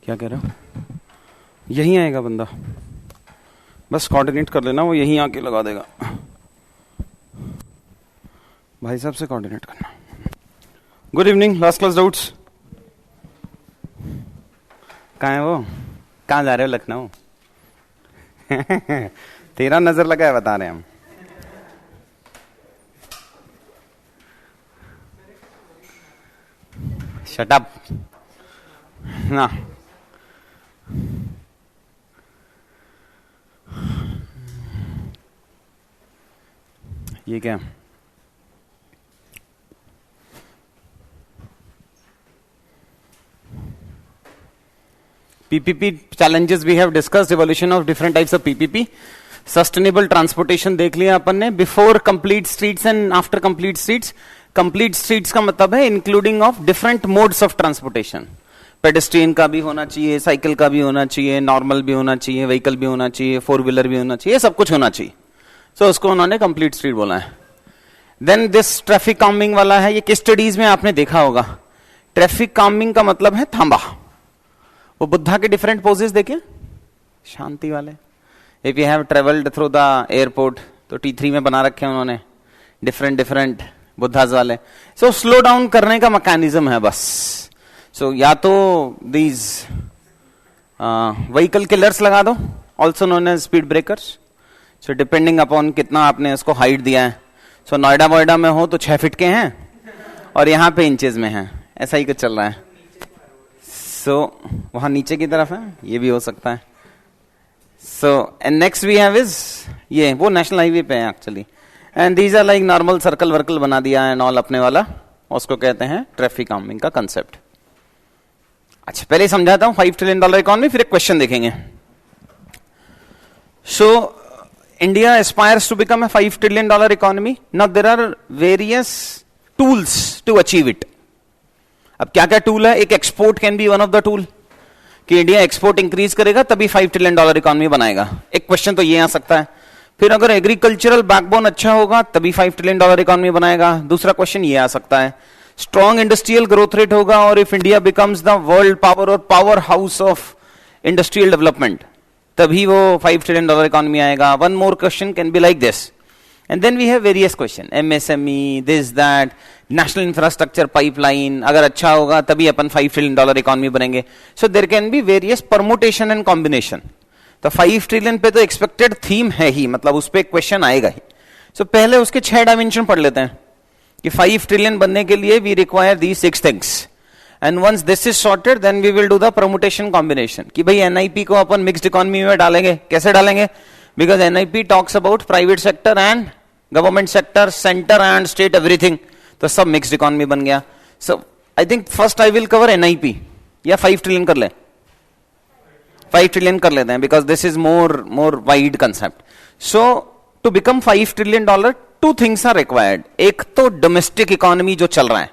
क्या कह रहे हो? यहीं आएगा बंदा, बस कोऑर्डिनेट कर लेना, वो यहीं आके लगा देगा। भाई साहब से कोऑर्डिनेट करना। Good evening, last class doubts. कहाँ है वो? कहाँ जा रहे हो? लखनऊ? तेरा नजर लगा है, बता रहे हैं हम। शट अप ना। ये क्या? PPP challenges we have discussed, evolution of different types of PPP. Sustainable transportation देख लिया अपन ने, before complete streets and after complete streets. Complete streets का मतलब है including of different modes of transportation. Pedestrian का भी होना चाहिए, साइकिल का भी होना चाहिए, नॉर्मल भी होना चाहिए, व्हीकल भी होना चाहिए, फोर व्हीलर भी होना चाहिए, सब कुछ होना चाहिए। सो उसको उन्होंने कंप्लीट स्ट्रीट बोला है। देन दिस ट्रैफिक कामिंग वाला है, ये किस स्टडीज में आपने देखा होगा। ट्रैफिक कामिंग का मतलब है थांबा। वो बुद्धा के डिफरेंट पोजेस देखिए, शांति वाले। If you have travelled through the airport, तो T3 में बना रखे हैं उन्होंने डिफरेंट बुद्धाज वाले। सो स्लो डाउन करने का मैकेनिज्म है बस। सो या तो दीज व्हीकल किलर्स लगा दो, also known as speed breakers. So depending upon कितना आपने उसको हाइट दिया है। सो नोएडा वोएडा में हो तो 6 फीट के हैं, और यहाँ पे इंचेस में हैं, ऐसा ही कुछ चल रहा है। सो वहां नीचे की तरफ है, ये भी हो सकता है। So and next we have is, ये वो नेशनल हाईवे पे है actually. And these are like normal circle वर्कल बना दिया है एंड ऑल अपने वाला, उसको कहते हैं ट्रैफिक कामिंग का कंसेप्ट। अच्छा, पहले समझाता हूं $5 ट्रिलियन इकोनॉमी, फिर एक क्वेश्चन देखेंगे। So India aspires to become a $5 trillion economy. Now there are various tools to achieve it. अब क्या क्या टूल है? एक export can be one of the tool, कि इंडिया एक्सपोर्ट इंक्रीज करेगा तभी $5 ट्रिलियन इकोनॉमी बनाएगा। एक क्वेश्चन तो ये आ सकता है। फिर अगर एग्रीकल्चरल बैकबोन अच्छा होगा तभी $5 ट्रिलियन इकोनॉमी बनाएगा। दूसरा क्वेश्चन ये आ सकता है, स्ट्रॉन्ग इंडस्ट्रियल ग्रोथ रेट होगा, और if India becomes the world power और power house of industrial development, तभी वो $5 ट्रिलियन इकोनॉमी आएगा। One more question can be like this, and then we have various question, MSME, this that, national infrastructure pipeline. अगर अच्छा होगा तभी अपन $5 trillion economy बनेंगे। So there can be various permutation and combination. तो 5 trillion पे तो एक्सपेक्टेड थीम है ही, मतलब उस पर क्वेश्चन आएगा ही। सो पहले उसके 6 डायमेंशन पढ़ लेते हैं कि 5 ट्रिलियन बनने के लिए we require the 6 things, and once this is sorted then we will do the permutation combination. कि भाई NIP को अपन मिक्स्ड इकोनॉमी में डालेंगे, कैसे डालेंगे? Because NIP talks about private sector and government sector, centre and state, everything, तो सब mixed economy बन गया। So I think first I will cover NIP, या 5 ट्रिलियन कर ले? 5 ट्रिलियन कर लेते हैं, because this is more wide concept. So to become $5 trillion 2 things are required. एक तो डोमेस्टिक इकोनॉमी जो चल रहा है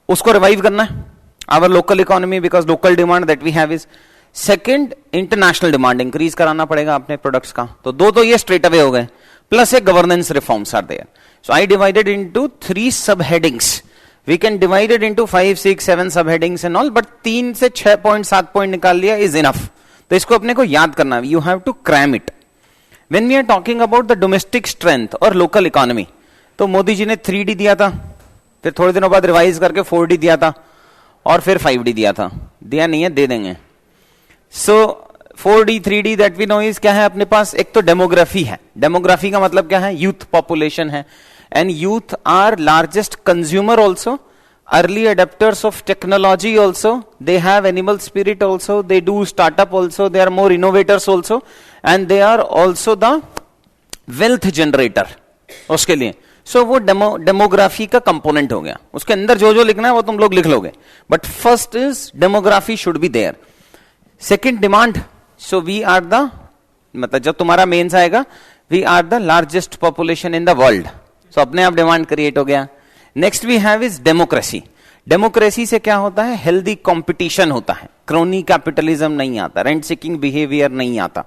उसको रिवाइव करना है, our local economy, because local demand that we have is. Second, international demand increase कराना पड़ेगा अपने प्रोडक्ट्स का। तो दो तो ये स्ट्रेट अवे हो गए, प्लस एक governance reforms are there. So I divided into 3 subheadings. We can divide it into 5, 6, 7 सब हेडिंग्स एंड ऑल, बट 3 से 6 पॉइंट 7 पॉइंट निकाल लिया इज इनफ। तो इसको अपने को याद करना, you have to cram it. When we are talking about the domestic strength और local economy, तो मोदी जी ने 3D दिया था, फिर थोड़े दिनों बाद रिवाइज करके 4D दिया था, और फिर 5D दिया था। दिया नहीं है, दे देंगे। So 4D 3D that we know is क्या है अपने पास? एक तो डेमोग्राफी है। डेमोग्राफी का मतलब क्या है? यूथ पॉपुलेशन है, and youth are largest consumer also, early adapters of technology also, they have animal spirit also, they do startup also, they are more innovators also, and they are also the wealth generator उसके लिए। सो वो demography का component हो गया। उसके अंदर जो जो लिखना है वो तुम लोग लिख लोगे, but first is demography should be there. Second, demand. So we are the, मतलब जब तुम्हारा मेंस आएगा, we are the largest population in the world. So अपने आप डिमांड क्रिएट हो गया। Next we have is democracy. Democracy से क्या होता है? हेल्दी कंपटीशन होता है, क्रोनी कैपिटलिज्म नहीं आता, रेंट सीकिंग बिहेवियर नहीं आता,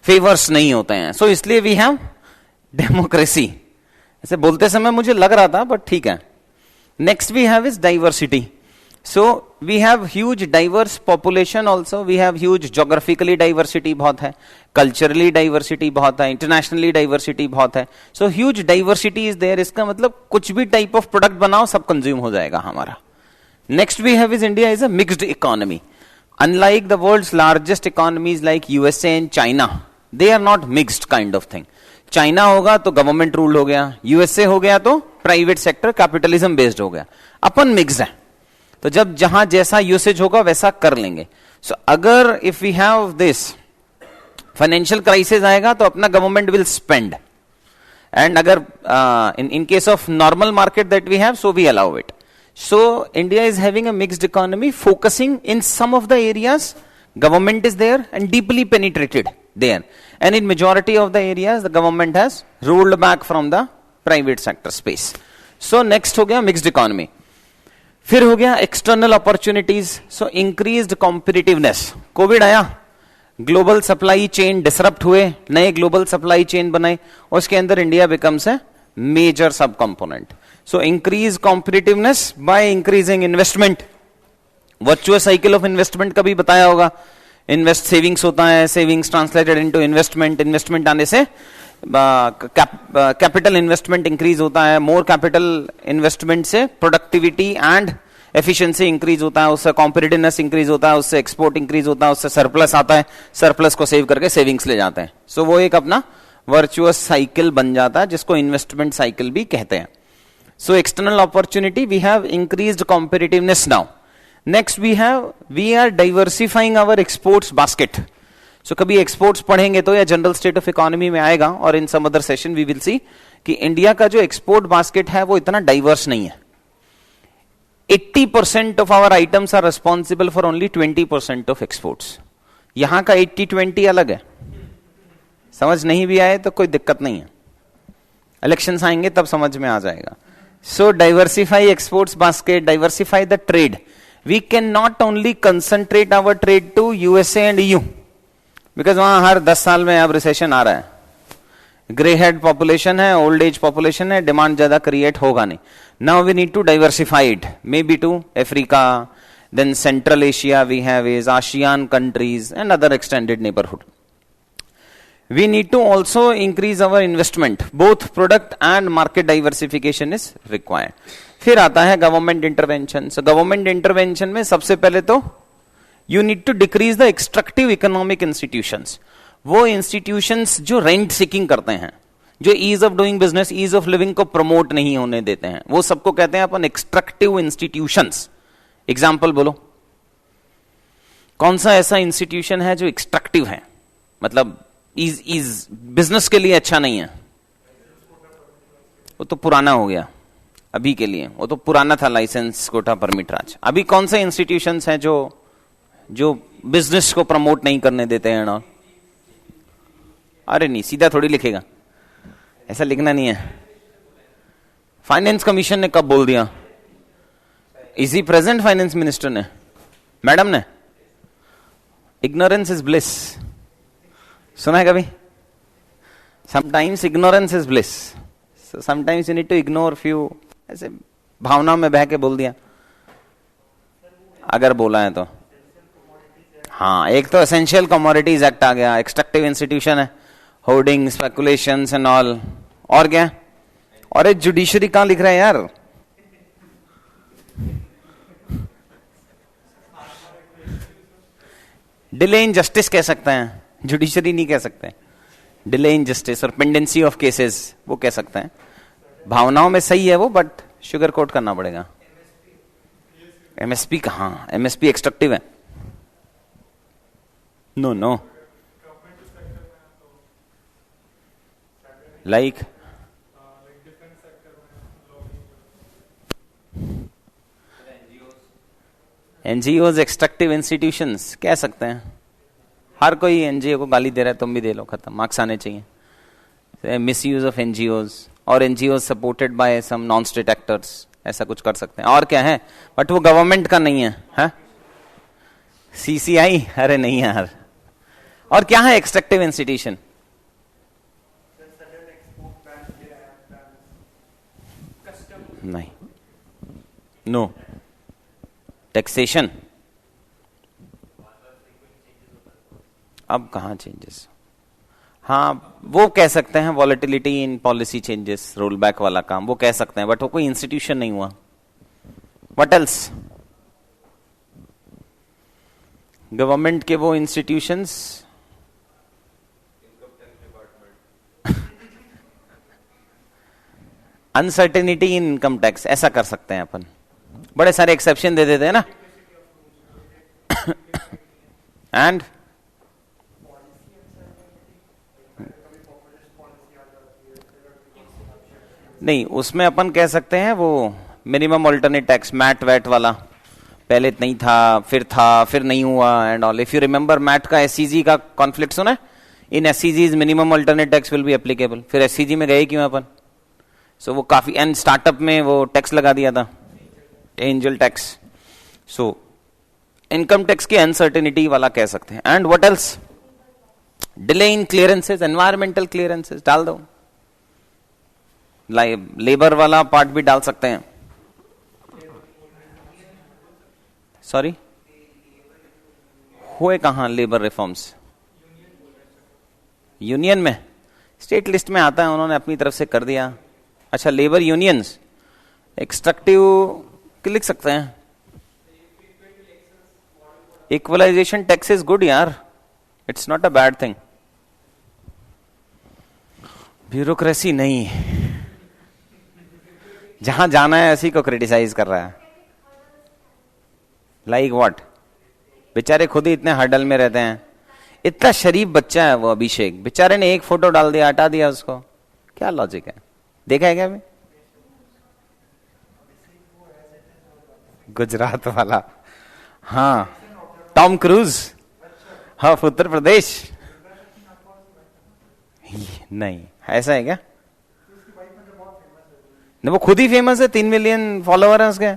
फेवर्स नहीं होते हैं। सो इसलिए वी हैव डेमोक्रेसी। ऐसे बोलते समय मुझे लग रहा था, बट ठीक है। Next we have is diversity. So we have huge diverse population also, we have huge geographically diversity बहुत है, culturally diversity बहुत है, internationally diversity बहुत है. So huge diversity is there. इसका मतलब कुछ भी type of product बनाओ सब consume हो जाएगा हमारा. Next we have is India is a mixed economy. Unlike the world's largest economies like USA and China, they are not mixed kind of thing. China होगा तो government ruled हो गया, USA हो गया तो private sector capitalism based हो गया. अपन mixed है, तो जब जहां जैसा यूसेज होगा वैसा कर लेंगे. सो अगर if we have this financial crisis आएगा तो अपना गवर्नमेंट विल स्पेंड, एंड अगर in case of normal market that we have, so we allow it. So India is having a mixed economy, focusing in some of the areas government is there and deeply penetrated there, and in majority of the areas the government has rolled back from the private sector space. So next हो गया mixed economy. फिर हो गया external opportunities. सो increased competitiveness. Covid आया, global supply chain disrupt हुए, नए global supply chain बनाए, और उसके अंदर इंडिया बिकम्स ए मेजर सब component. So increase competitiveness by increasing investment. Virtuous cycle of investment कभी बताया होगा. इन्वेस्ट सेविंग्स होता है, savings translated into investment, investment आने से कैपिटल इन्वेस्टमेंट इंक्रीज होता है, मोर कैपिटल इन्वेस्टमेंट से प्रोडक्टिविटी एंड एफिशिएंसी इंक्रीज होता है, उससे कॉम्पिटिटिवनेस इंक्रीज होता है, उससे एक्सपोर्ट इंक्रीज होता है, उससे सरप्लस आता है, सरप्लस को सेव करके सेविंग्स ले जाते हैं. सो वो एक अपना वर्चुअस साइकिल बन जाता है जिसको इन्वेस्टमेंट साइकिल भी कहते हैं. So external opportunity, we have increased competitiveness now. Next we are diversifying our exports basket. So कभी एक्सपोर्ट्स पढ़ेंगे तो, या जनरल स्टेट ऑफ इकोनॉमी में आएगा, और in some other session we will see कि इंडिया का जो एक्सपोर्ट बास्केट है वो इतना डाइवर्स नहीं है. 80% of our items are responsible for only 20% of exports. यहां का 80-20 अलग है. समझ नहीं भी आए तो कोई दिक्कत नहीं है, इलेक्शंस आएंगे तब समझ में आ जाएगा. So diversify exports basket, diversify the trade. We can not only concentrate our trade to USA and EU, because वहां हर 10 साल में अब रिसेशन आ रहा है. ग्रे हेड पॉपुलेशन है, ओल्ड एज पॉपुलेशन है, डिमांड ज्यादा क्रिएट होगा नहीं. Now we need to diversify it, may be to Africa, then central Asia we have is ASEAN countries and other extended neighbourhood. We need to also increase our investment, both product and market diversification is required. फिर आता है government intervention. So government intervention में सबसे पहले तो you need to decrease the extractive economic institutions. वो institutions जो rent seeking करते हैं, जो ease of doing business, ease of living को promote नहीं होने देते हैं, वो सबको कहते हैं अपन extractive institutions. एग्जाम्पल बोलो, कौन सा ऐसा इंस्टीट्यूशन है जो एक्सट्रैक्टिव है, मतलब इज बिजनेस के लिए अच्छा नहीं है? वो तो पुराना हो गया अभी के लिए, वो तो पुराना था लाइसेंस कोटा परमिट राज. अभी कौन से इंस्टीट्यूशंस हैं जो बिजनेस को प्रमोट नहीं करने देते हैं ना? अरे नहीं, सीधा थोड़ी लिखेगा, ऐसा लिखना नहीं है. फाइनेंस कमीशन ने कब बोल दिया? Is he present finance minister ने, मैडम ने? इग्नोरेंस इज ब्लिस, सुना है कभी? Sometimes ignorance is bliss, sometimes you need to ignore few. ऐसे भावना में बह के बोल दिया, अगर बोला है तो. हाँ, एक तो एसेंशियल कमोडिटीज एक्ट आ गया, एक्सट्रैक्टिव इंस्टीट्यूशन है, होर्डिंग, स्पेकुलेशंस एंड ऑल. और क्या? और एक जुडिशरी कहां लिख रहा है यार? डिले इन जस्टिस कह सकते हैं, जुडिशरी नहीं कह सकते. डिले इन जस्टिस और पेंडेंसी ऑफ केसेस वो कह सकते हैं. भावनाओं में सही है वो, बट शुगर कोट करना पड़ेगा. एमएसपी कहाँ? एमएसपी एक्सट्रैक्टिव है? No no, like NGOs extractive institutions कह सकते हैं. हर कोई एनजीओ को गाली दे रहा है, तुम भी दे लो, खत्म, मार्क्स आने चाहिए. मिसयूज ऑफ एनजीओज और NGO supported by some non state actors, ऐसा कुछ कर सकते हैं. और क्या है? बट वो गवर्नमेंट का नहीं है. सीसीआई? अरे नहीं यार. और क्या है एक्सट्रैक्टिव इंस्टीट्यूशन? नहीं, नो, टैक्सेशन, अब कहाँ चेंजेस? हाँ वो कह सकते हैं volatility in policy changes, roll back वाला काम वो कह सकते हैं, बट वो कोई इंस्टीट्यूशन नहीं हुआ. What else? गवर्नमेंट के वो इंस्टीट्यूशंस, अनसर्टेनिटी इन इनकम टैक्स, ऐसा कर सकते हैं अपन. बड़े सारे एक्सेप्शन दे देते हैं ना. एंड नहीं, उसमें अपन कह सकते हैं वो minimum alternate tax, MAT VAT वाला, पहले नहीं था, फिर नहीं हुआ and all. If you remember MAT का एससीजी का कॉन्फ्लिक्ट सुना है. इन एससीजीज minimum alternate tax will be applicable. फिर एससीजी में गए क्यों अपन? सो वो काफी, एंड स्टार्टअप में वो टैक्स लगा दिया था, angel tax. So income tax की अनसर्टेनिटी वाला कह सकते हैं. And what else? Delay in clearances, environmental clearances डाल दो. लेबर वाला पार्ट भी डाल सकते हैं. सॉरी, हुए कहां लेबर रिफॉर्म्स? यूनियन में, स्टेट लिस्ट में आता है, उन्होंने अपनी तरफ से कर दिया. अच्छा, लेबर यूनियंस एक्सट्रक्टिव लिख सकते हैं. इक्वलाइजेशन टैक्स इज गुड यार, it's not a bad thing. Bureaucracy नहीं, जहां जाना है ऐसी को क्रिटिसाइज कर रहा है. Like what? बेचारे खुद ही इतने हर्डल में रहते हैं. इतना शरीफ बच्चा है वो अभिषेक, बेचारे ने एक फोटो डाल दिया, हटा दिया उसको. क्या लॉजिक है? देखा है क्या अभी? गुजरात वाला, हाँ, टॉम क्रूज, हाँ, उत्तर प्रदेश. नहीं, ऐसा है क्या? नहीं, वो खुद ही फेमस है, 3 मिलियन फॉलोवर है उसके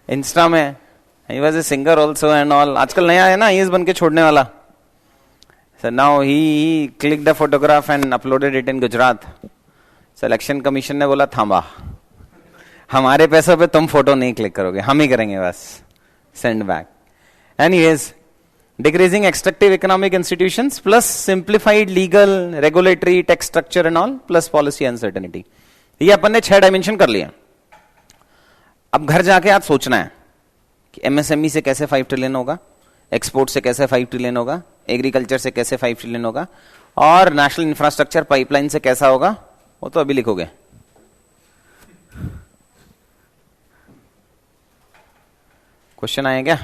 इंस्टा में. He was a singer also and all. आजकल नया है ना आईएएस बन के छोड़ने वाला. So now he click the photograph and uploaded it in Gujarat. Selection commission ने बोला थांबा, हमारे पैसों पे तुम फोटो नहीं क्लिक करोगे, हम ही करेंगे बस. Send back. Anyways, decreasing extractive economic institutions plus simplified legal regulatory tax structure and all plus policy uncertainty. ये अपन ने 6 डायमेंशन कर लिया. अब घर जाके आप सोचना है कि एमएसएमई से कैसे 5 ट्रिलियन होगा, एक्सपोर्ट से कैसे 5 ट्रिलियन होगा, एग्रीकल्चर से कैसे 5 ट्रिलियन होगा, और नेशनल इंफ्रास्ट्रक्चर पाइपलाइन से कैसा होगा. वो तो अभी लिखोगे. क्वेश्चन आए क्या?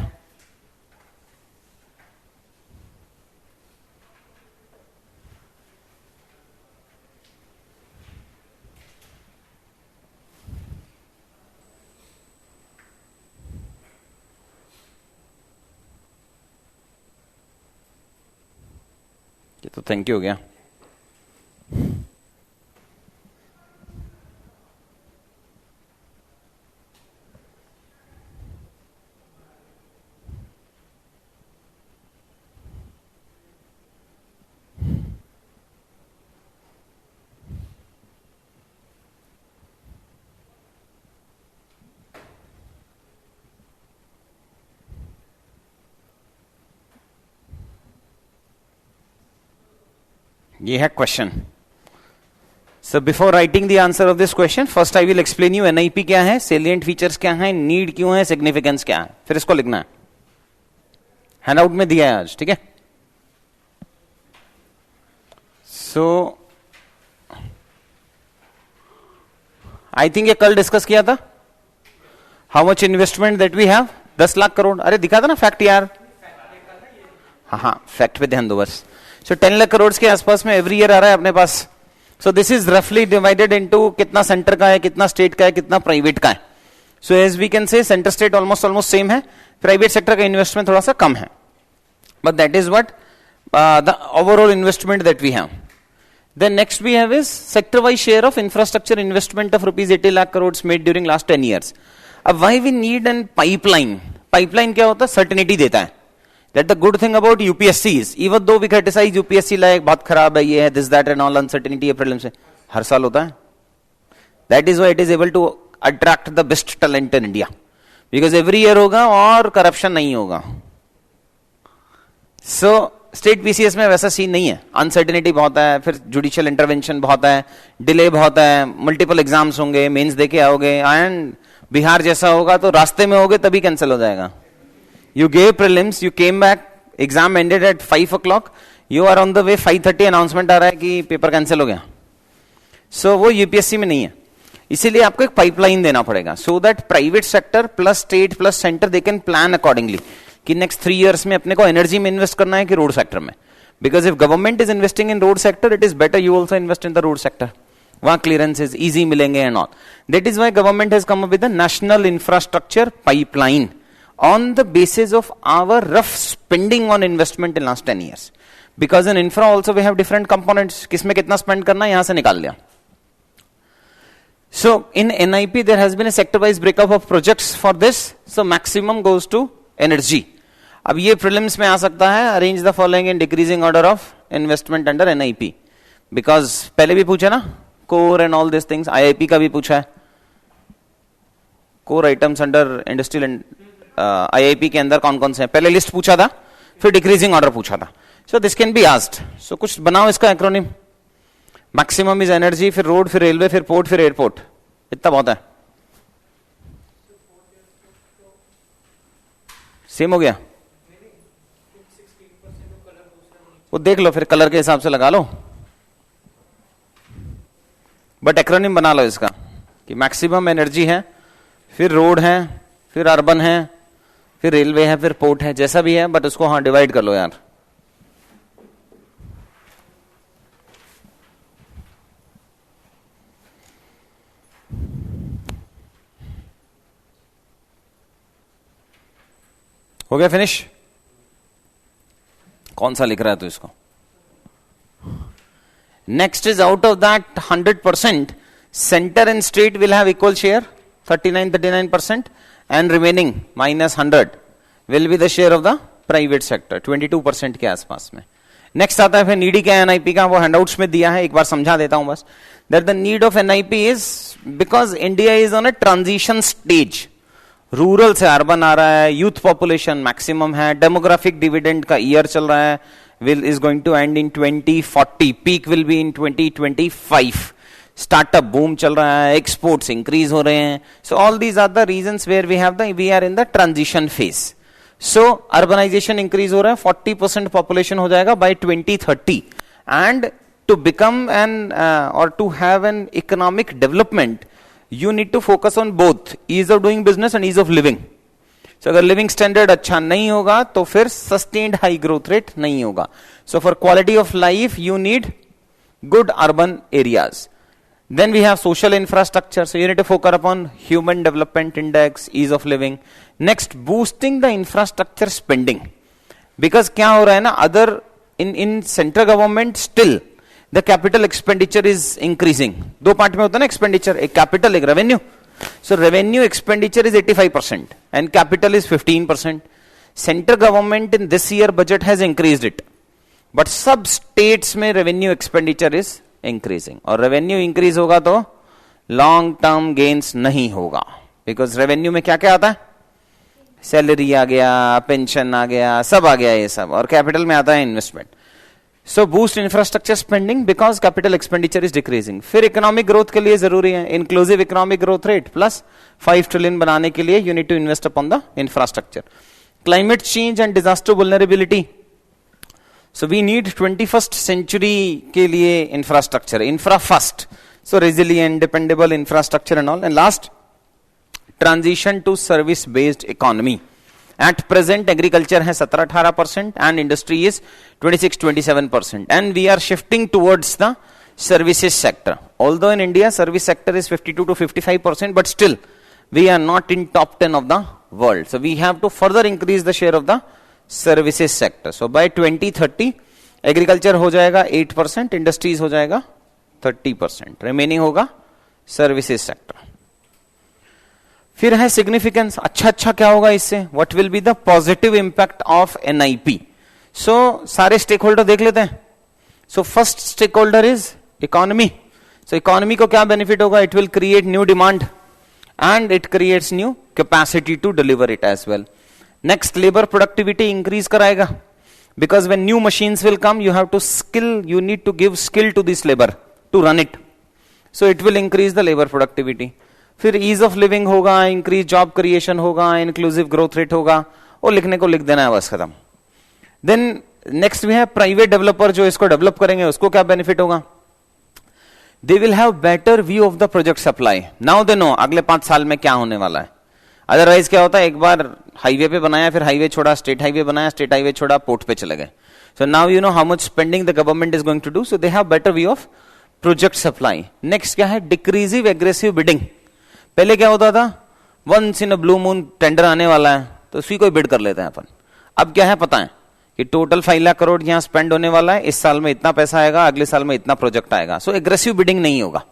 ये तो थैंक यू हो गया. ये है question. So before writing the answer of this question, first I will explain you NIP क्या है, सेलिएंट फीचर्स क्या है, नीड क्यों है, सिग्निफिकेंस क्या है, फिर इसको लिखना है. हैंडआउट में दिया है आज, ठीक है. सो आई थिंक ये कल डिस्कस किया था. How much investment that we have, 10 lakh crore. अरे दिखा था ना फैक्ट यार. हाँ, फैक्ट पे ध्यान दो बस. सो 10 लाख करोड़ के आसपास में एवरी ईयर आ रहा है अपने पास. सो दिस इज रफली डिवाइडेड इनटू कितना सेंटर का है, कितना स्टेट का है, कितना प्राइवेट का है. So as we can say centre state almost same है, प्राइवेट सेक्टर का इन्वेस्टमेंट थोड़ा सा कम है, but that is what the overall investment that we have. Then next we have is sector wise share of infrastructure investment of rupees 80 lakh crores made during last 10 years. अब why we need an pipeline? Pipeline क्या होता है? Certainty देता है. That the good thing about UPSC is, even though we criticize UPSC like बहुत खराब है, ये है this that and all uncertainty है prelims से, हर साल होता है. That is why it is able to attract the best talent in India. Because every year होगा और करप्शन नहीं होगा. सो स्टेट पीसीएस में वैसा सीन नहीं है. अनसर्टेनिटी बहुत है, फिर जुडिशियल इंटरवेंशन बहुत है, डिले बहुत है, मल्टीपल एग्जाम्स होंगे, मेंस देके आओगे, एंड बिहार जैसा होगा तो रास्ते में होगे तभी कैंसिल हो जाएगा. You gave prelims, you came back, exam ended at 5 o'clock, you are on the way 5:30 announcement आ रहा है कि पेपर कैंसिल हो गया. सो वो यूपीएससी में नहीं है. इसीलिए आपको एक पाइपलाइन देना पड़ेगा, so that private sector plus state plus centre they can plan accordingly कि नेक्स्ट 3 years में अपने को एनर्जी में इन्वेस्ट करना है कि रोड सेक्टर में. Because if government is investing in road sector, it is better you also invest in the road sector. वहां क्लियरेंसेज इजी मिलेंगे and all. That is why government has come up with the national infrastructure pipeline on the basis of our rough spending on investment in last 10 years. Because in infra also we have different components, किसमें कितना spend करना है यहां से निकाल लिया. So in NIP there has been a sector wise breakup of projects for this, so maximum goes to energy. अब ये prelims में आ सकता है, arrange the following in decreasing order of investment under NIP, because पहले भी पूछा ना core and all these things, IIP का भी पूछा है, core items under industrial and IIP के अंदर कौन कौन से हैं, पहले लिस्ट पूछा था, फिर decreasing order पूछा था. So this can be asked. So कुछ बनाओ इसका acronym. मैक्सिमम इज एनर्जी, फिर रोड, फिर रेलवे, फिर पोर्ट, फिर एयरपोर्ट. इतना बहुत है. सेम हो गया. वो देख लो, फिर कलर के हिसाब से लगा लो. बट एक्रोनिम बना लो इसका कि मैक्सिमम एनर्जी है, फिर रोड है, फिर अर्बन है, फिर रेलवे है, फिर पोर्ट है, जैसा भी है, बट उसको हाँ डिवाइड कर लो यार. हो गया फिनिश. कौन सा लिख रहा है तो इसको. Next is out of that 100% centre and state will have equal share 39% and remaining -100 will be the share of the private sector 22% के आसपास में. नेक्स्ट आता है फिर नीडी का एनआईपी का, वो हैंडआउट्स में दिया है, एक बार समझा देता हूं बस. That the need of NIP is because India is on a transition stage. Rural से अर्बन आ रहा है, यूथ पॉपुलेशन मैक्सिमम है, डेमोग्राफिक डिविडेंड का ईयर चल रहा है, will is going to end in 2040, peak will be in 2025. Startup boom चल रहा है, एक्सपोर्ट्स इंक्रीज हो रहे हैं. So all these are the reasons where we are in the transition phase. So urbanisation increase हो रहा है, 40% पॉपुलेशन हो जाएगा by 2030. And to become an और to have an economic development, you need to focus on both ease of doing business and ease of living. So अगर living standard अच्छा नहीं होगा तो फिर sustained high growth rate नहीं होगा. So for quality of life you need good urban areas. Then we have social infrastructure. So you need to focus upon human development index, ease of living. Next, boosting the infrastructure spending. Because क्या हो रहा है ना, other in central government still the capital expenditure is increasing. दो part में होता है ना एक्सपेंडिचर, एक कैपिटल एक revenue. So revenue expenditure is 85% and capital is 15%. Central government in this year budget has increased it, but सब states में revenue expenditure is increasing. और रेवेन्यू इंक्रीज होगा तो लॉन्ग टर्म गेन्स नहीं होगा, बिकॉज रेवेन्यू में क्या क्या आता है, सैलरी आ गया, पेंशन आ गया, सब आ गया ये सब, और कैपिटल में आता है investment. So boost infrastructure spending because capital expenditure is decreasing. फिर इकोनॉमिक ग्रोथ के लिए जरूरी है inclusive economic growth rate plus 5 trillion बनाने के लिए you need to invest upon the infrastructure. Climate change and disaster vulnerability. So we need 21st century के लिए infrastructure, infra first. So resilient, dependable infrastructure and all. And last, transition to service based economy. At present agriculture है 17-18% and industry is 26-27%, and we are shifting towards the services sector. Although in India service sector is 52 to 55%, but still we are not in top 10 of the world. So we have to further increase the share of the services sector. So by 2030 agriculture हो जाएगा 8%, industries हो जाएगा 30%, remaining होगा services sector. फिर है significance. अच्छा क्या होगा इससे, what will be the positive impact of NIP. So सारे स्टेक होल्डर देख लेते हैं. So first stake holder is economy. So economy को क्या बेनिफिट होगा, it will create new demand and it creates new capacity to deliver it as well. Next, labor productivity increase कराएगा, because when new machines will come, you need to give skill to this labor to run it. So it will increase the labor productivity. फिर ease of living होगा, increase job creation होगा, inclusive growth rate होगा, और लिखने को लिख देना है, बस खत्म. Then next we have private developer, जो इसको डेवलप करेंगे उसको क्या बेनिफिट होगा? They will have better view of the project supply. Now they know अगले 5 साल में क्या होने वाला है. अदरवाइज क्या होता है, एक बार हाईवे पे बनाया, फिर हाईवे छोड़ा, स्टेट हाईवे बनाया, स्टेट हाईवे छोड़ा, पोर्ट पे चले गए. So now you know how much spending the government is going to do, so they have better view of project supply. Next क्या है, डिक्रीजिव एग्रेसिव बिडिंग. पहले क्या होता था, once in a blue moon tender आने वाला है तो उसी को बिड कर लेते हैं अपन. अब क्या है पता है कि टोटल 5 लाख करोड़ यहाँ स्पेंड होने वाला है, इस साल में इतना पैसा आएगा, अगले साल में इतना प्रोजेक्ट आएगा. सो एग्रेसिव बिडिंग नहीं होगा.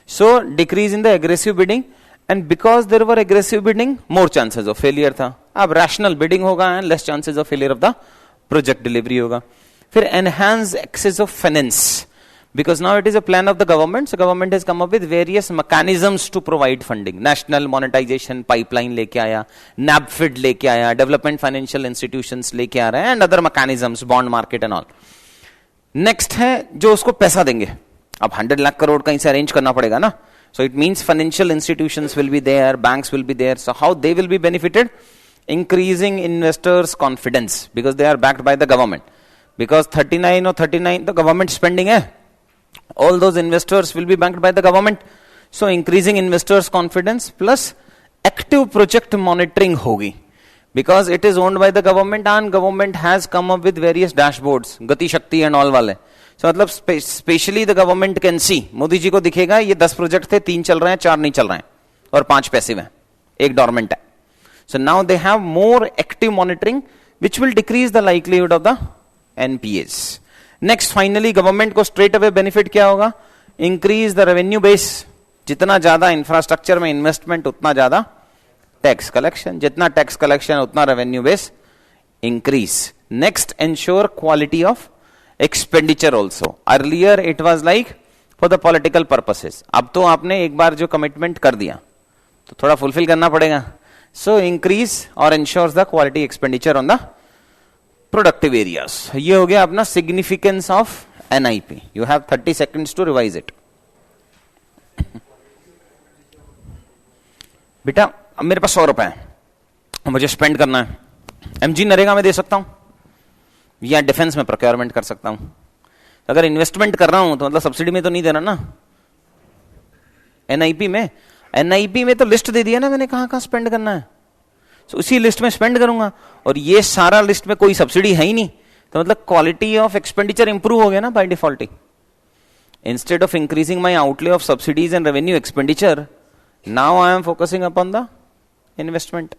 So decrease in the aggressive bidding, and because there were aggressive bidding, more chances of failure था. अब रैशनल बिडिंग होगा and less chances of failure of the project delivery होगा. फिर enhance access of finance, because now it is a plan of the government, so government has come up with various mechanisms to provide funding. National monetization pipeline लेके आया, NABFID लेके आया, development financial institutions लेके आ रहे हैं, and other mechanisms, bond market and all. Next है जो उसको पैसा देंगे. अब 100 लाख करोड़ कहीं से अरेंज करना पड़ेगा ना. So it means financial institutions will be there, banks will be there. So how they will be benefited? Increasing investors' confidence, because they are backed by the government. Because 39 or 39 the government spending है. All those investors will be backed by the government. So increasing investors' confidence plus active project monitoring होगी. Because it is owned by the government and government has come up with various dashboards, Gati Shakti and all वाले. So मतलब specially the government can see. Modi ji को दिखेगा ये 10 project थे, 3 चल रहे हैं, 4 नहीं चल रहे हैं, और 5 पैसिव हैं, 1 डॉर्मेंट है. So now they have more active monitoring which will decrease the likelihood of the NPAs. Next finally government को स्ट्रेट अवे बेनिफिट क्या होगा, इंक्रीज द रेवेन्यू बेस. जितना ज्यादा इंफ्रास्ट्रक्चर में इन्वेस्टमेंट उतना ज्यादा टैक्स कलेक्शन, जितना टैक्स कलेक्शन उतना revenue base increase. Next, ensure quality of expenditure also. Earlier it was like for the political purposes. अब तो आपने एक बार जो कमिटमेंट कर दिया तो थोड़ा फुलफिल करना पड़ेगा. सो इंक्रीज और ensures the quality expenditure on the productive areas. ये हो गया अपना significance of NIP. You have 30 seconds to revise it. बेटा अब मेरे पास 100 रुपए है, मुझे स्पेंड करना है. एमजी नरेगा में दे सकता हूं या डिफेंस में प्रोक्योरमेंट कर सकता हूं. अगर इन्वेस्टमेंट कर रहा हूं तो मतलब सब्सिडी में तो नहीं देना ना. एनआईपी में तो लिस्ट दे दिया ना मैंने, कहां कहां स्पेंड करना है. So, उसी लिस्ट में स्पेंड करूंगा, और ये सारा लिस्ट में कोई सब्सिडी है ही नहीं, तो मतलब क्वालिटी ऑफ एक्सपेंडिचर इंप्रूव हो गया ना by default. Instead of increasing my outlay of subsidies and revenue expenditure, now I am focusing upon the investment.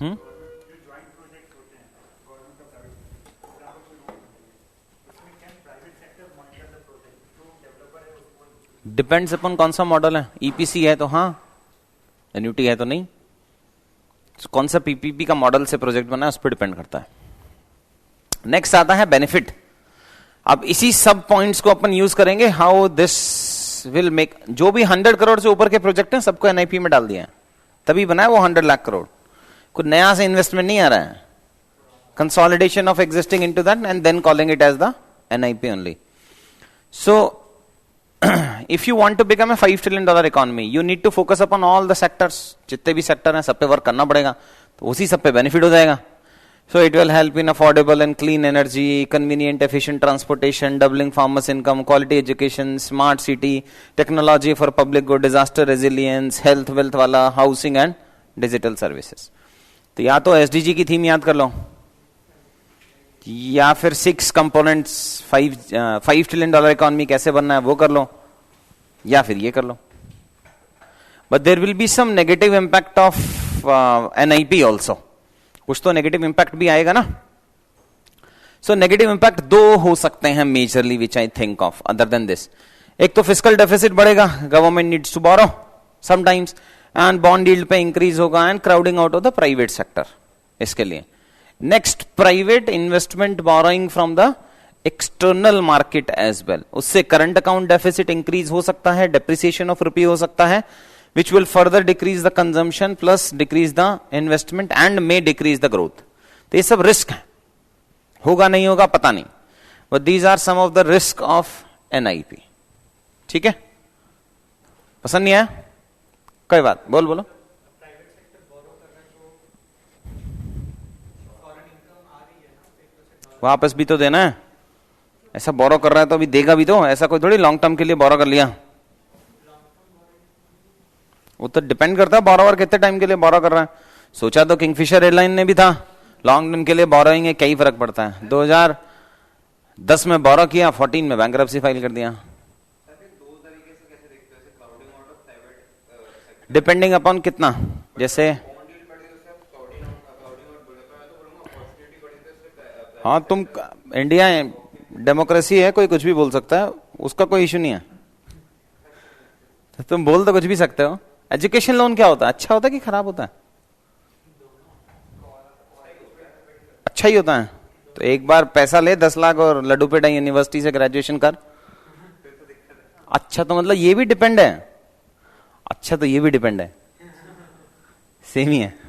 Hmm, depends अपन कौन सा मॉडल है. ईपीसी है तो हाँ, एन्यूटी है तो नहीं. कौन सा पीपीपी का मॉडल से प्रोजेक्ट बना है उस पर डिपेंड करता है. नेक्स्ट आता है बेनिफिट. अब इसी सब पॉइंट्स को अपन यूज करेंगे. How this will make. जो भी 100 करोड़ से ऊपर के प्रोजेक्ट हैं सबको एनआईपी में डाल दिया है, तभी बना है वो 100 लाख करोड़. कुछ नया से इन्वेस्टमेंट नहीं आ रहा है. Consolidation of existing into that and then calling it as the NIP only. So if you want to become a $5 trillion economy, you need to focus upon all the sectors. जितने भी sector हैं सब पे work करना पड़ेगा, तो उसी सब पे बेनिफिट हो जाएगा. So it will help in affordable and clean energy, convenient, efficient transportation, doubling farmers' income, quality education, smart city, technology for public good, disaster resilience, health, wealth वाला, housing and digital services. तो या तो SDG की theme याद कर लो, या फिर 6 components, 5 trillion dollar economy कैसे बनना है वो कर लो, या फिर ये कर लो. But there will be some negative impact of NIP also. कुछ तो नेगेटिव इंपैक्ट भी आएगा ना. सो नेगेटिव इंपैक्ट दो हो सकते हैं majorly which I think of other than this. एक तो फिस्कल डेफिसिट बढ़ेगा, government needs to borrow sometimes, and bond yield पे इंक्रीज होगा and crowding out of the private sector. इसके लिए next, private investment borrowing from the external market as well. उससे current account deficit increase हो सकता है, depreciation of rupee हो सकता है, which will further decrease the consumption plus decrease the investment and may decrease the growth. तो ये सब रिस्क है, होगा नहीं होगा पता नहीं, but these are some of the risk of NIP. ठीक है, पसंद नहीं आया कोई बात, बोलो. वापस भी तो देना है. ऐसा बोरो कर रहा है तो अभी देगा भी तो. ऐसा कोई थोड़ी लॉन्ग टर्म के लिए बोरो कर लिया. वो तो डिपेंड करता है बोरोवर कितने टाइम के लिए बोरो कर रहा है. सोचा तो किंगफिशर एयरलाइन ने भी था लॉन्ग टर्म के लिए बोरोइंग है, क्या ही फर्क पड़ता है. 2010 में बोरो किया, 14 में बैंकरप्सी फाइल कर दिया. डिपेंडिंग अपॉन कितना, जैसे हाँ तुम, इंडिया डेमोक्रेसी है, कोई कुछ भी बोल सकता है, उसका कोई इशू नहीं है. तो तुम बोल तो कुछ भी सकते हो. एजुकेशन लोन क्या होता है, अच्छा होता है कि खराब होता है? अच्छा ही होता है. तो एक बार पैसा ले 10 लाख और लड्डू पेटा यूनिवर्सिटी से ग्रेजुएशन कर. अच्छा तो मतलब ये भी डिपेंड है. अच्छा तो ये भी डिपेंड है, सेम ही है.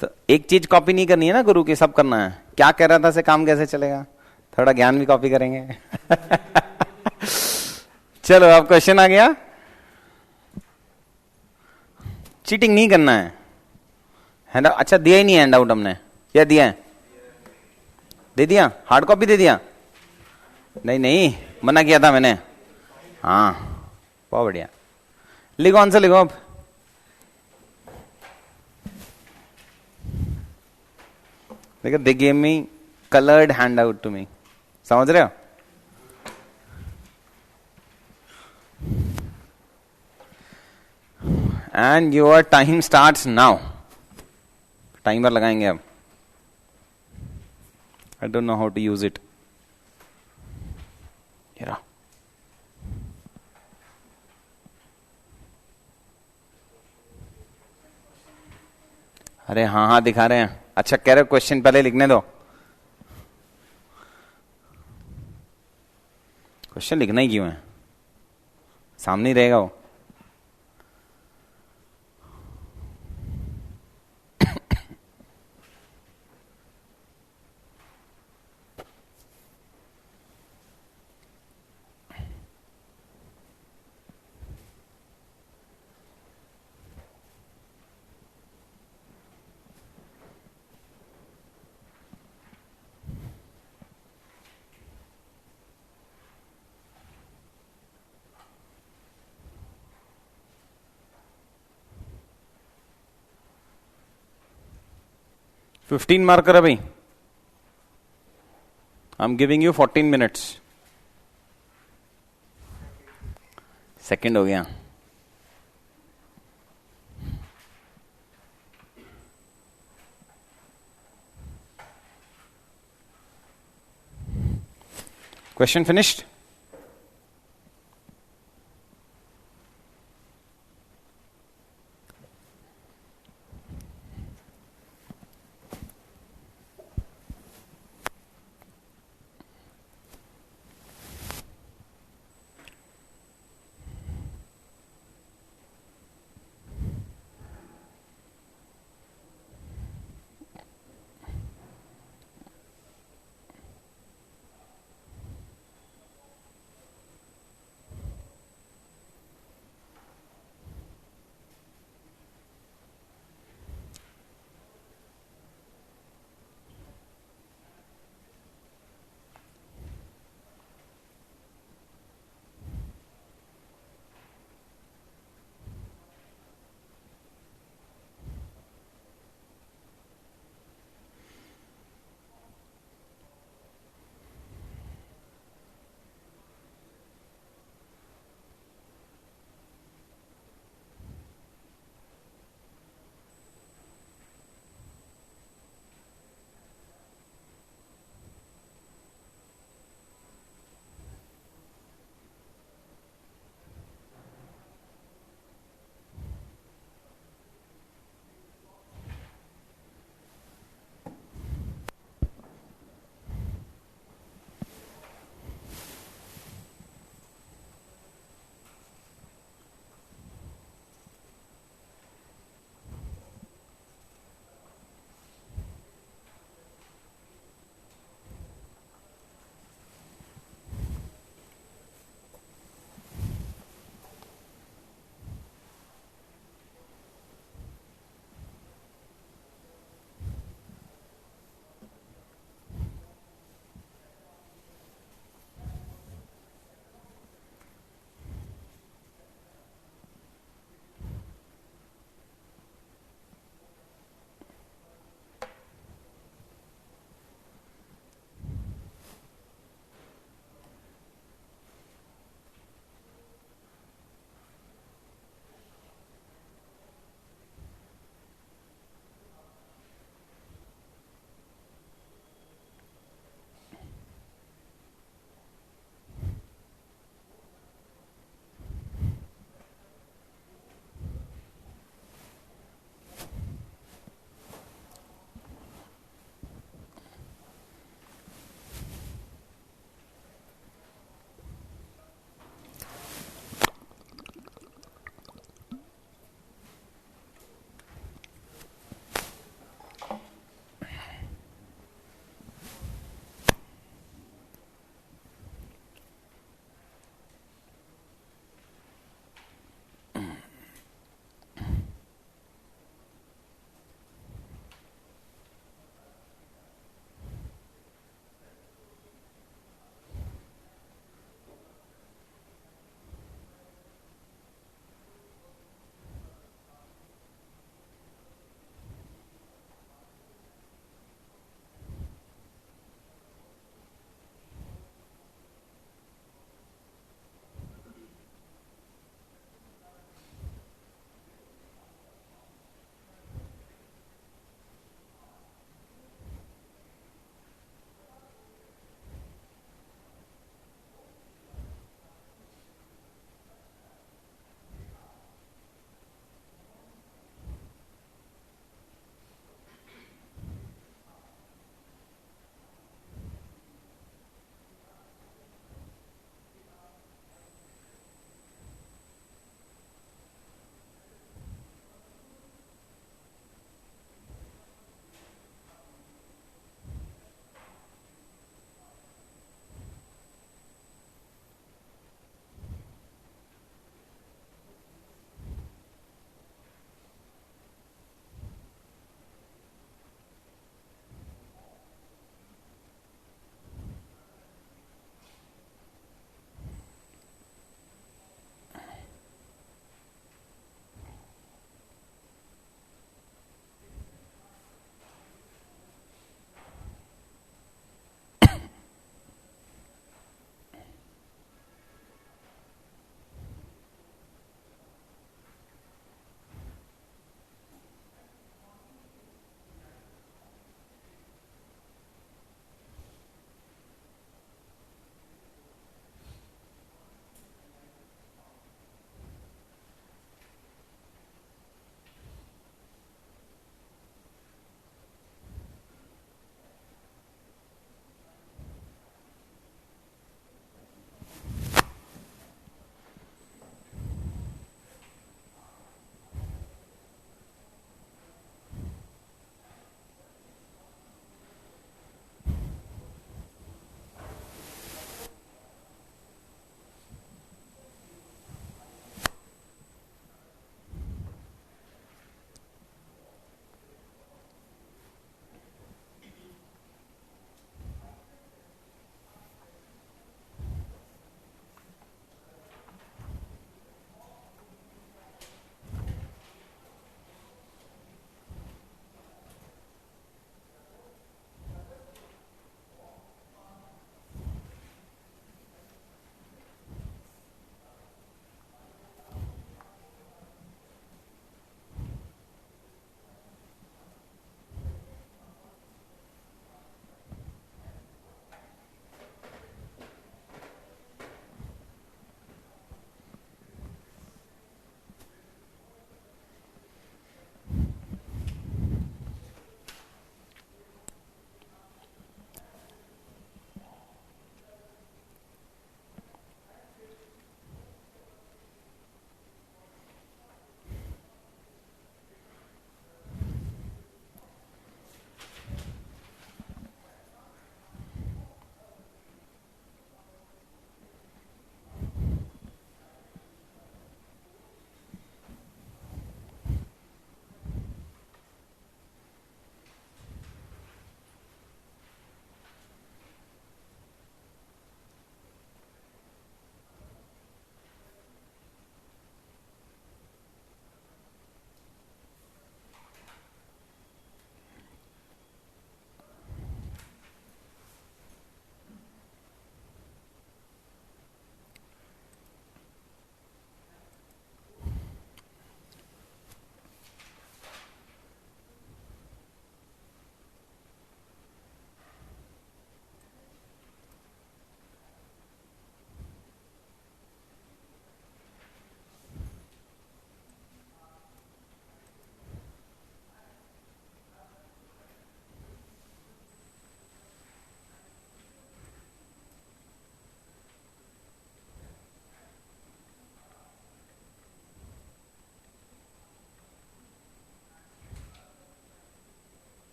तो एक चीज कॉपी नहीं करनी है ना गुरु की, सब करना है. क्या कह रहा था से काम कैसे चलेगा, थोड़ा ज्ञान भी कॉपी करेंगे. चलो अब क्वेश्चन आ गया. चीटिंग नहीं करना है. हैंड अच्छा दिया ही नहीं हैंड आउट हमने, या दिया है? दे दिया, हार्ड कॉपी दे दिया? नहीं मना किया था मैंने. हाँ बहुत बढ़िया. लिखो आंसर लिखो. अब देखो, they gave me coloured handout to me. समझ रहे हो? And your time starts now. Timer लगाएंगे अब. I don't know how to use it. अरे हाँ दिखा रहे हैं. अच्छा कह रहे हो क्वेश्चन पहले लिखने दो. क्वेश्चन लिखना ही क्यों है, सामने ही रहेगा वो. $15 मार्कर है भाई. I am giving you 14 minutes. Second हो गया. Question finished?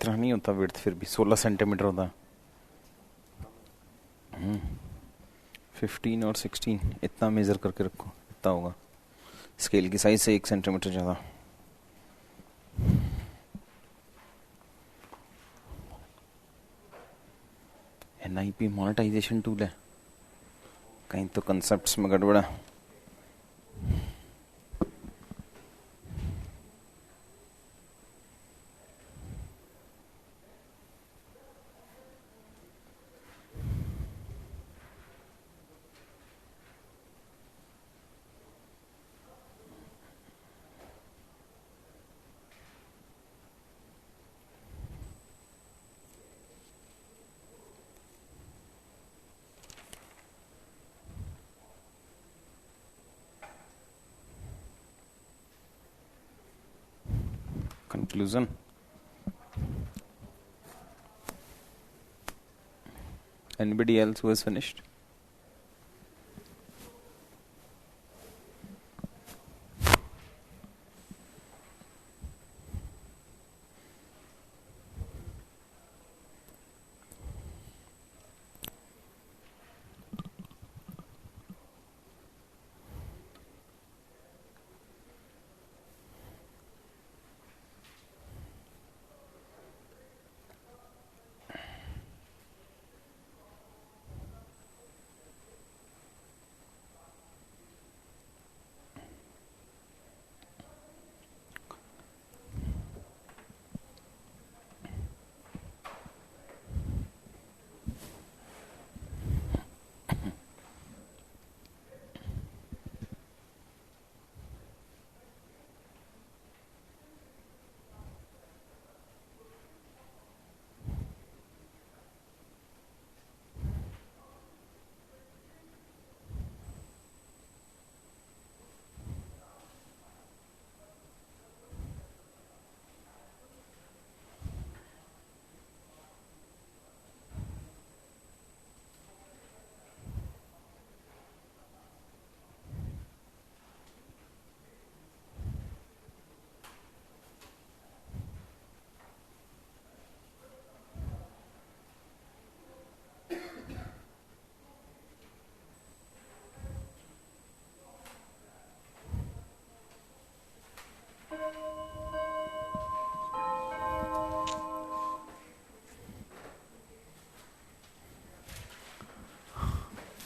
इतना नहीं होता विड्थ, फिर भी 16 सेंटीमीटर होता। 15 और 16 इतना मेजर करके रखो, इतना होगा। स्केल की साइज से 1 सेंटीमीटर ज्यादा। एनआईपी मोनेटाइजेशन टूल है, कहीं तो कंसेप्ट्स में गड़बड़ है। Conclusion. Anybody else who has finished?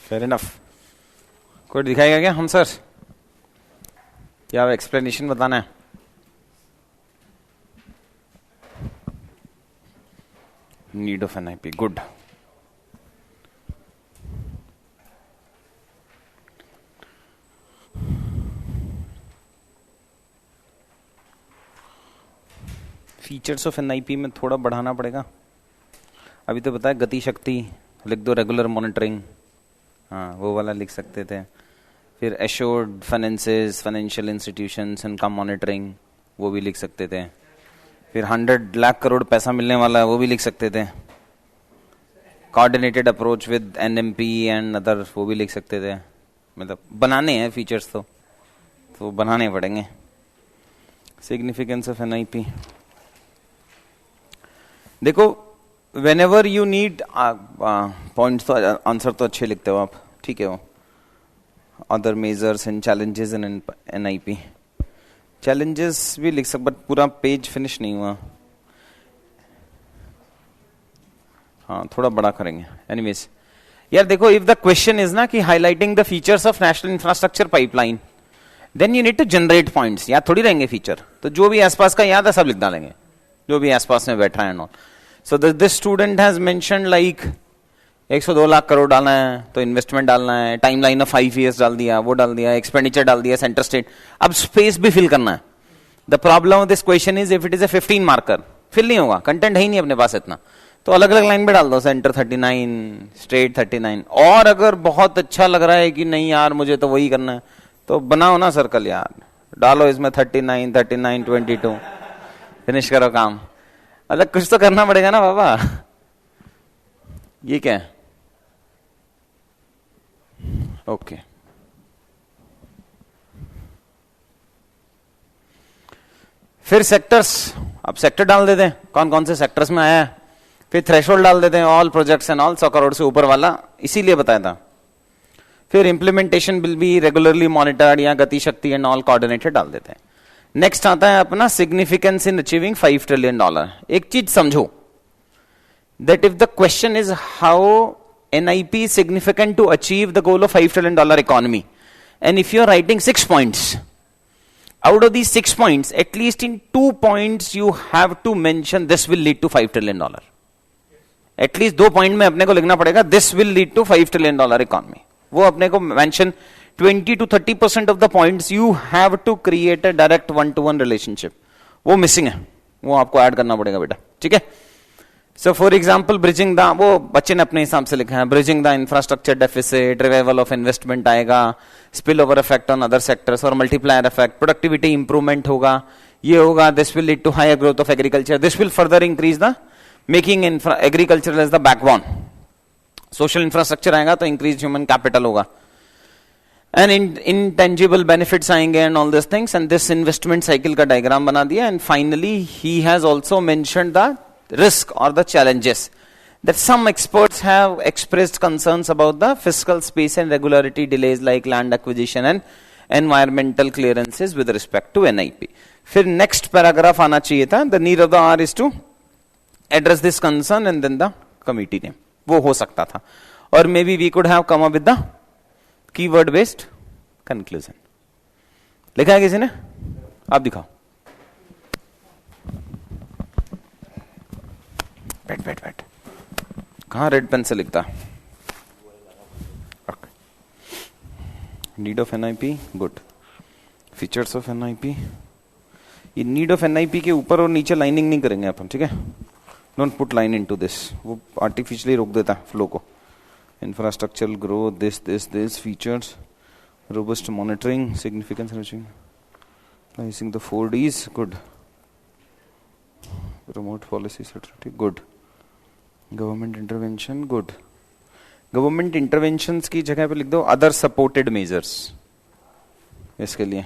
Fair enough. कोई दिखाएगा क्या आंसर, या एक्सप्लेनेशन बताना है? Need of NIP, good. Features of NIP में थोड़ा बढ़ाना पड़ेगा। अभी तो पता है गति शक्ति लिख दो, रेगुलर मॉनिटरिंग, हाँ वो वाला लिख सकते थे। फिर एश्योर्ड फाइनेंसेस, फाइनेंशियल इंस्टीट्यूशंस, इनका मॉनिटरिंग, वो भी लिख सकते थे। फिर 100 लाख करोड़ पैसा मिलने वाला है, वो भी लिख सकते थे। Coordinated approach with NMP and other, वो भी लिख सकते थे। मतलब बनाने हैं फीचर्स तो बनाने पड़ेंगे। सिग्निफिकेंस ऑफ एनआईपी देखो, whenever you need points, तो आंसर तो अच्छे लिखते हो आप, ठीक है। वो other measures and challenges in NIP, challenges भी लिख सकते, बट पूरा पेज फिनिश नहीं हुआ। हाँ थोड़ा बड़ा करेंगे। एनीवेज यार देखो, इफ द क्वेश्चन इज ना कि highlighting the features of national infrastructure pipeline, then you need to generate points. याद थोड़ी रहेंगे फीचर, तो जो भी आसपास का याद है सब लिख डालेंगे, जो भी आसपास में बैठा है not. So this student has mentioned like 102 lakh crore डालना है, तो इन्वेस्टमेंट डालना है, टाइमलाइन ऑफ 5 years डाल दिया, वो डाल दिया, एक्सपेंडिचर डाल दिया, सेंटर स्टेट। अब स्पेस भी फिल करना है। The problem of this question is if it is a 15 marker, fill नहीं होगा, कंटेंट है ही नहीं अपने पास इतना, तो अलग अलग लाइन पे डाल दो, सेंटर 39, स्टेट 39। और अगर बहुत अच्छा लग रहा है कि नहीं यार मुझे तो वही करना है, तो बनाओ ना सर्कल यार, डालो इसमें 39, 39, 22, फिनिश करो काम। अलग कुछ तो करना पड़ेगा ना बाबा। ये क्या है? ओके फिर सेक्टर्स, अब सेक्टर डाल देते हैं, कौन कौन से सेक्टर्स में आया है, फिर थ्रेशोल्ड डाल देते हैं, all projects and all 100 crore से ऊपर वाला, इसीलिए बताया था। फिर implementation will be regularly monitored या गति शक्ति एंड ऑल कोऑर्डिनेटेड डाल देते हैं। नेक्स्ट आता है अपना सिग्निफिकेंस इन अचीविंग $5 ट्रिलियन। एक चीज समझो, that if the question is how NIP is significant to achieve the goal of $5 trillion economy, and if you are writing 6 points, out of these 6 points, at least in 2 points you have to mention this will lead to $5 trillion. At least 2 point में अपने को लिखना पड़ेगा this will lead to $5 trillion economy. वो अपने को mention 20 to 30% of the points you have to create a direct one-to-one relationship. वो missing है, वो आपको add करना पड़ेगा बेटा, ठीक है। So for example, bridging the, वो बच्चे ने अपने हिसाब से लिखा है, bridging the infrastructure deficit, revival of investment आएगा, spillover effect on other sectors और multiplier effect, productivity improvement होगा, ये होगा, this will lead to higher growth of agriculture, this will further increase the making agriculture as the backbone, social infrastructure आएगा तो increased human capital होगा, and intangible benefits आएंगे and all these things, and this investment cycle का diagram बना दिया, and finally he has also mentioned the risk or the challenges that some experts have expressed concerns about the fiscal space and regularity delays like land acquisition and environmental clearances with respect to NIP. फिर next paragraph आना चाहिए था, the need of the hour is to address this concern and then the committee name, वो हो सकता था, और maybe we could have come up with the keyword based conclusion. लिखा है किसी ने? आप दिखाओ। बैठ कहाँ रेड पेन से लिखता? Need of NIP, good. Features of NIP, ये नीड ऑफ NIP के ऊपर और नीचे लाइनिंग नहीं करेंगे अपन, ठीक है। Don't put line into this, वो आर्टिफिशियली रोक देता है फ्लो को। Infrastructural growth, this features, robust monitoring, significance placing the 4 Ds, good. Remote policy secretary, good. Government intervention, good. Government interventions की जगह पे लिख दो अदर सपोर्टेड मेजर्स। इसके लिए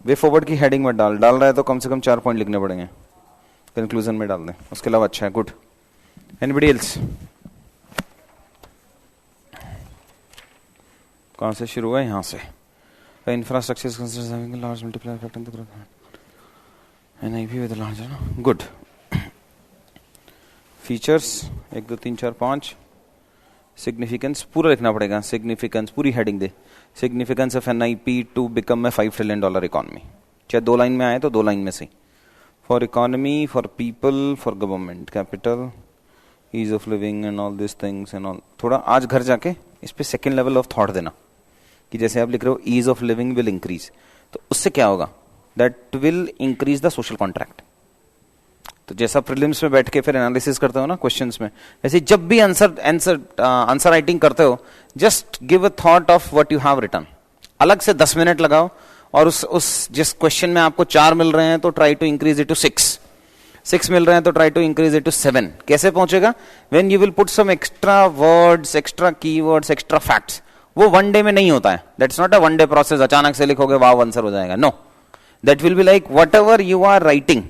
वे फॉरवर्ड की हेडिंग में डाल रहा है तो कम से कम 4 पॉइंट लिखने पड़ेंगे, कंक्लूजन में डाल दें, उसके अलावा अच्छा है, गुड। Anybody else? कहां से शुरू हुआ है? यहां से। Infrastructure large multiplier effect on the growth, NIP with large, good. Features 1 2 3 4 5, significance पूरा लिखना पड़ेगा, सिग्निफिकेंस पूरी हेडिंग दे, significance of NIP to become a $5 trillion economy, चाहे 2 लाइन में आए तो 2 लाइन में से, for economy, for people, for government, capital, ease of living and all this things and all. थोड़ा आज घर जाके इस पे सेकेंड लेवल ऑफ थॉट देना कि जैसे आप लिख रहे हो ease of living will increase, तो उससे क्या होगा? That will increase the social contract. तो जैसा प्रीलिम्स में बैठ के फिर एनालिसिस करते हो ना क्वेश्चंस में, वैसे जब भी आंसर राइटिंग करते हो, just give a thought of what you have written, अलग से 10 मिनट लगाओ, और उस जिस क्वेश्चन में आपको 4 मिल रहे हैं तो try to increase it to 6 मिल रहे हैं तो try to increase it to 7। कैसे पहुंचेगा? When you will put some extra words, extra keywords, extra facts. वो 1 डे में नहीं होता है, that's not a 1 day process, अचानक से लिखोगे वाव आंसर हो जाएगा, no. That will be like whatever you are writing,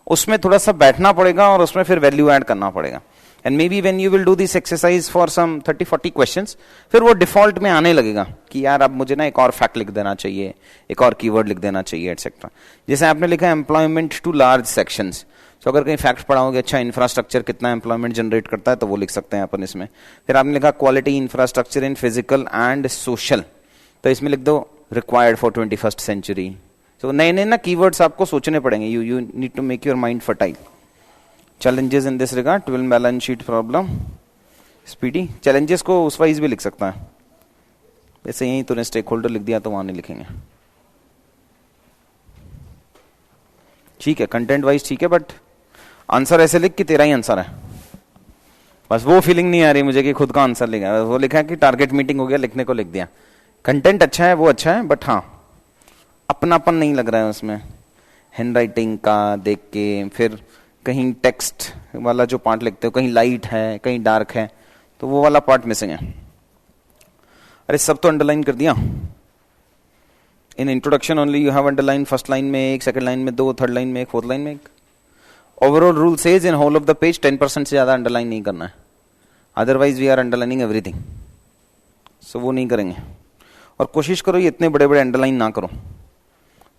उसमें थोड़ा सा बैठना पड़ेगा और उसमें फिर वैल्यू ऐड करना पड़ेगा। And maybe when you will do this exercise for some 30-40 questions, फिर वो डिफॉल्ट में आने लगेगा कि यार अब मुझे ना एक और फैक्ट लिख देना चाहिए, एक और कीवर्ड लिख देना चाहिए, एटसेट्रा। जैसे आपने लिखा है एम्प्लॉयमेंट टू लार्ज सेक्शंस, तो अगर कहीं फैक्ट पढ़ाओगे, अच्छा इंफ्रास्ट्रक्चर कितना एम्प्लॉयमेंट जनरेट करता है, तो वो लिख सकते हैं अपन इसमें। फिर आपने लिखा quality infrastructure in physical and social, तो इसमें लिख दो रिक्वायर्ड फॉर 21st सेंचुरी। तो नए नए ना कीवर्ड्स आपको सोचने पड़ेंगे, you need to make your mind fertile. Challenges in this regard, 12 balance sheet problem, speedy. Challenges को उस वाइज भी लिख सकता है, वैसे यही तूने स्टेक होल्डर लिख दिया तो वहां नहीं लिखेंगे, ठीक है, कंटेंट वाइज ठीक है, बट आंसर ऐसे लिख कि तेरा ही आंसर है। बस वो फीलिंग नहीं आ रही मुझे कि खुद का आंसर लिखा है, वो लिखा है कि टारगेट मीटिंग हो गया, लिखने को लिख दिया। कंटेंट अच्छा है, वो अच्छा है, बट हाँ अपनापन नहीं लग रहा है उसमें, हैंड राइटिंग का देख के। फिर कहीं टेक्स्ट वाला जो पार्ट लिखते हो, कहीं लाइट है कहीं डार्क है, तो वो वाला पार्ट मिसिंग है। अरे सब तो अंडरलाइन कर दिया। In introduction only you have underline, first line में 1, सेकंड लाइन में 2, थर्ड लाइन में 1, फोर्थ लाइन में 1। Overall rule says in whole of the page 10% से ज्यादा अंडरलाइन नहीं करना है, otherwise we are underlining everything. So वो नहीं करेंगे, और कोशिश करो ये इतने बड़े बड़े अंडरलाइन ना करो,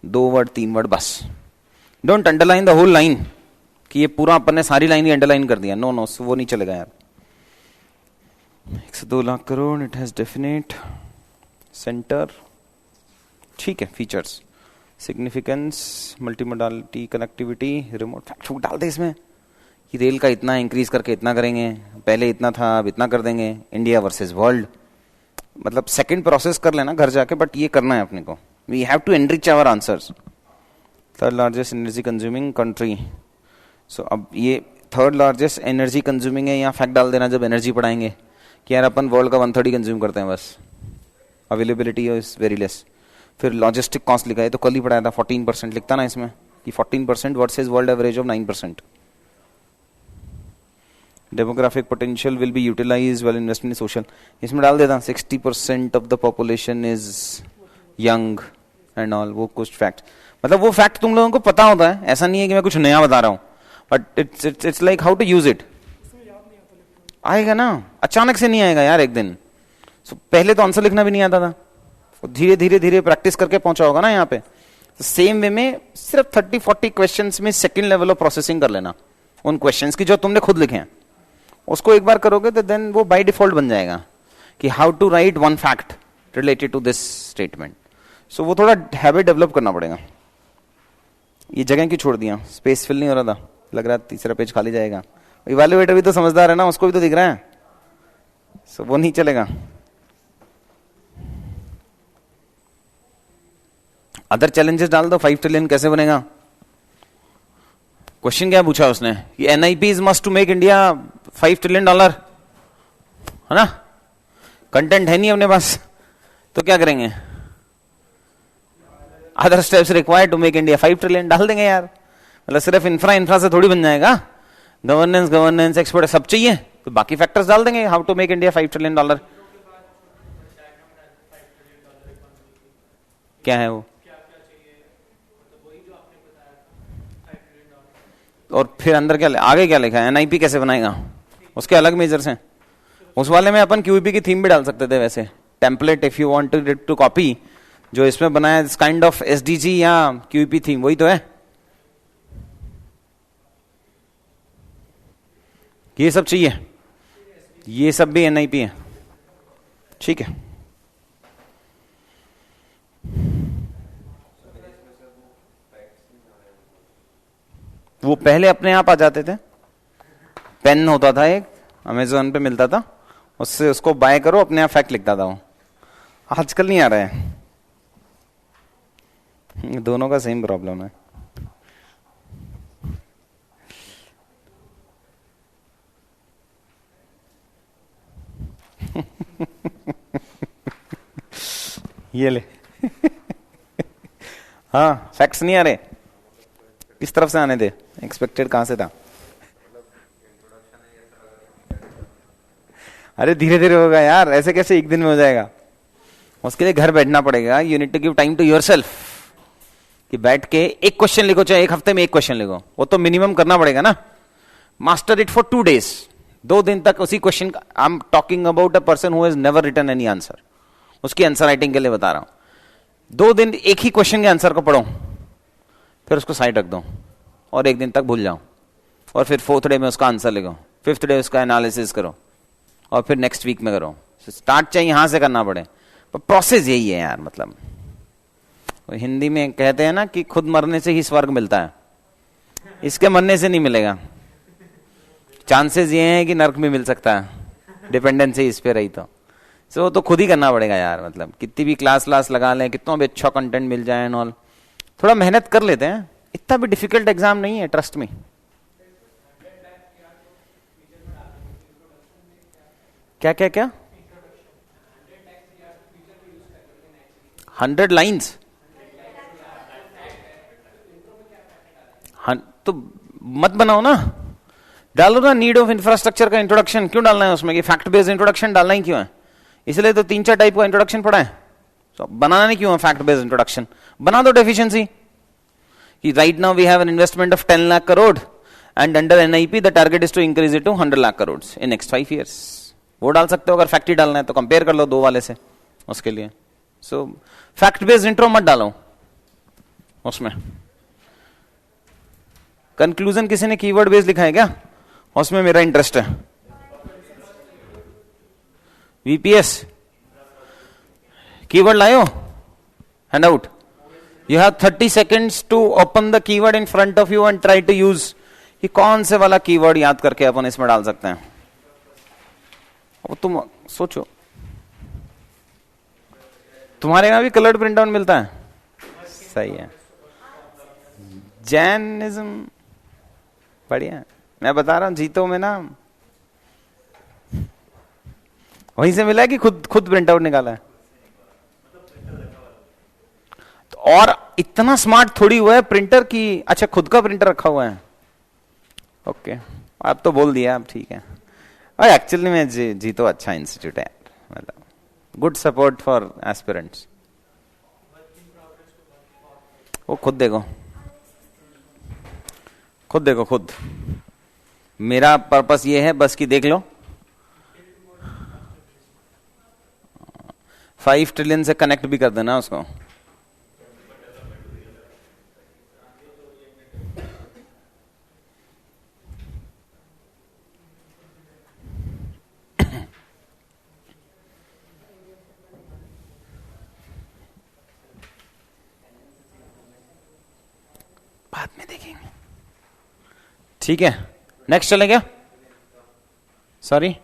2 वर्ड 3 वर्ड बस। Don't underline the whole line कि ये पूरा अपन ने सारी लाइन ही अंडरलाइन कर दिया, नो नो, वो नहीं चलेगा यार। 102 lakh crore, it has definite centre, ठीक है। Features, significance, multimodality, connectivity, remote fact डाल दे इसमें कि रेल का इतना इंक्रीज करके इतना करेंगे, पहले इतना था अब इतना कर देंगे, इंडिया वर्सेस वर्ल्ड। मतलब सेकंड प्रोसेस कर लेना घर जाके, बट ये करना है अपने को। We have to enrich our answers. Third largest energy consuming country, so अब ये थर्ड लार्जेस्ट एनर्जी कंज्यूमिंग है, यहाँ फैक्ट डाल देना जब एनर्जी पढ़ाएंगे कि यार अपन वर्ल्ड का 1/3 कंज्यूम करते हैं बस, अवेलेबिलिटी इज वेरी लेस। फिर लॉजिस्टिक कॉस्ट लिखा है, तो कल ही पढ़ाया था 14% लिखता ना इसमें कि 14% versus world average of 9%। Demographic potential will be utilised well investment in social, इसमें डाल देता 60% of the population is young and all, वो कुछ फैक्ट। मतलब वो फैक्ट तुम लोगों को पता होता है, ऐसा नहीं है कि मैं कुछ नया बता रहा हूं, but it's like how to use it. आएगा ना, अचानक से नहीं आएगा यार एक दिन। पहले तो आंसर लिखना भी नहीं आता था, धीरे धीरे धीरे प्रैक्टिस करके पहुंचा होगा ना यहाँ पे। सेम वे में सिर्फ 30-40 क्वेश्चंस में सेकंड लेवल ऑफ प्रोसेसिंग कर लेना उन क्वेश्चंस की जो तुमने खुद लिखे हैं। उसको एक बार करोगे तो देन वो बाय डिफॉल्ट बन जाएगा कि how to write one fact related to this statement. So वो थोड़ा हैबिट डेवलप करना पड़ेगा। ये जगह क्यों छोड़ दिया, स्पेस फिल नहीं हो रहा था, लग रहा है तीसरा पेज खाली जाएगा। इवैल्यूएटर भी तो समझदार है ना, उसको भी तो दिख रहा है, सो वो नहीं चलेगा। अदर चैलेंजेस डाल दो, 5 ट्रिलियन कैसे बनेगा। क्वेश्चन क्या पूछा उसने कि NIP is must to make India $5 trillion, है ना। कंटेंट है नहीं अपने पास, तो क्या करेंगे, other steps required to make India 5 trillion डाल देंगे यार। मतलब सिर्फ इंफ्रा से थोड़ी बन जाएगा, गवर्नेंस एक्सपोर्ट सब चाहिए, तो बाकी फैक्टर्स डाल देंगे। How to make India $5 trillion, क्या है वो, और फिर अंदर क्या आगे क्या लिखा है, एनआईपी कैसे बनाएगा, उसके अलग मेजर्स हैं। उस वाले में अपन क्यूईपी की थीम भी डाल सकते थे वैसे, template if you want to copy, जो इसमें बनाया इस काइंड ऑफ एसडीजी या क्यूईपी थीम, वही तो है। ये सब चाहिए, ये सब भी एनआईपी है, ठीक है। वो पहले अपने आप आ जाते थे, पेन होता था एक अमेज़न पे मिलता था, उससे उसको बाय करो अपने आप फैक्ट लिखता था वो। आजकल नहीं आ रहा है, दोनों का सेम प्रॉब्लम है। ये ले हाँ, फैक्ट्स नहीं आ रहे, किस तरफ से आने दे, एक्सपेक्टेड कहां से था। अरे धीरे धीरे होगा यार, ऐसे कैसे एक दिन में हो जाएगा। उसके लिए घर बैठना पड़ेगा, you need to give time to yourself, कि बैठ के एक क्वेश्चन लिखो, चाहे एक हफ्ते में एक क्वेश्चन लिखो, वो तो मिनिमम करना पड़ेगा ना। मास्टर इट फॉर 2 days, 2 दिन तक उसी क्वेश्चन का। I am talking about a person who has never written any answer, उसकी आंसर राइटिंग के लिए बता रहा हूं। 2 दिन एक ही क्वेश्चन के आंसर को पढ़ो, फिर उसको साइड रख दो और 1 दिन तक भूल जाओ, और फिर 4th डे में उसका आंसर लिखो, 5th डे उसका एनालिसिस करो, और फिर नेक्स्ट वीक में करो। स्टार्ट चाहिए यहां से करना पड़े, पर प्रोसेस यही है यार। मतलब हिंदी में कहते हैं ना कि खुद मरने से ही स्वर्ग मिलता है, इसके मरने से नहीं मिलेगा। चांसेस ये हैं कि नर्क भी मिल सकता है, डिपेंडेंसी इस पे रही तो। सो तो खुद ही करना पड़ेगा यार। मतलब कितनी भी क्लास लगा लें, कितना भी अच्छा कंटेंट मिल जाए एंड ऑल, थोड़ा मेहनत कर लेते हैं, इतना भी डिफिकल्ट एग्जाम नहीं है, ट्रस्ट में। क्या क्या क्या 100 लाइन्स, तो मत बनाओ ना, डालो ना नीड ऑफ इंफ्रास्ट्रक्चर का इंट्रोडक्शन। क्यों डालना है उसमें, कि फैक्ट बेस्ड इंट्रोडक्शन डालना ही क्यों है। इसलिए तो 3-4 टाइप का इंट्रोडक्शन पढ़ा है, तो बनाना नहीं क्यों है फैक्ट बेस्ड इंट्रोडक्शन। बना दो डेफिशिएंसी कि right now we have an investment of 10 lakh crore and under NIP the target is to increase it to 100 lakh crore in next 5 years. वो डाल सकते हो अगर फैक्ट्री डालना है तो कंपेयर कर लो 2 वाले से उसके लिए. सो फैक्ट बेस्ड इंट्रो मत डालो उसमें. कंक्लूजन किसी ने कीवर्ड बेस्ड लिखा है क्या? उसमें मेरा इंटरेस्ट है. वीपीएस कीवर्ड लाए हो? Hand out. You have 30 seconds to open the keyword in front of you and try to use. ये कौन से वाला कीवर्ड याद करके अपन इसमें डाल सकते हैं? वो तुम सोचो. तुम्हारे यहां भी कलर्ड प्रिंट आउट मिलता है? सही है. जैनिज्म बढ़िया. मैं बता रहा हूं जीतो में ना वहीं से मिला है कि खुद प्रिंट आउट निकाला है? और इतना स्मार्ट थोड़ी हुआ है प्रिंटर की. अच्छा खुद का प्रिंटर रखा हुआ है. ओके आप तो बोल दिया. आप ठीक है. और एक्चुअली में जी तो अच्छा इंस्टीट्यूट है मतलब गुड सपोर्ट फॉर एस्पिरेंट्स. वो खुद देखो खुद. मेरा पर्पस ये है बस कि देख लो 5 ट्रिलियन से कनेक्ट भी कर देना उसको. बाद में देखेंगे. ठीक है नेक्स्ट चले क्या? सॉरी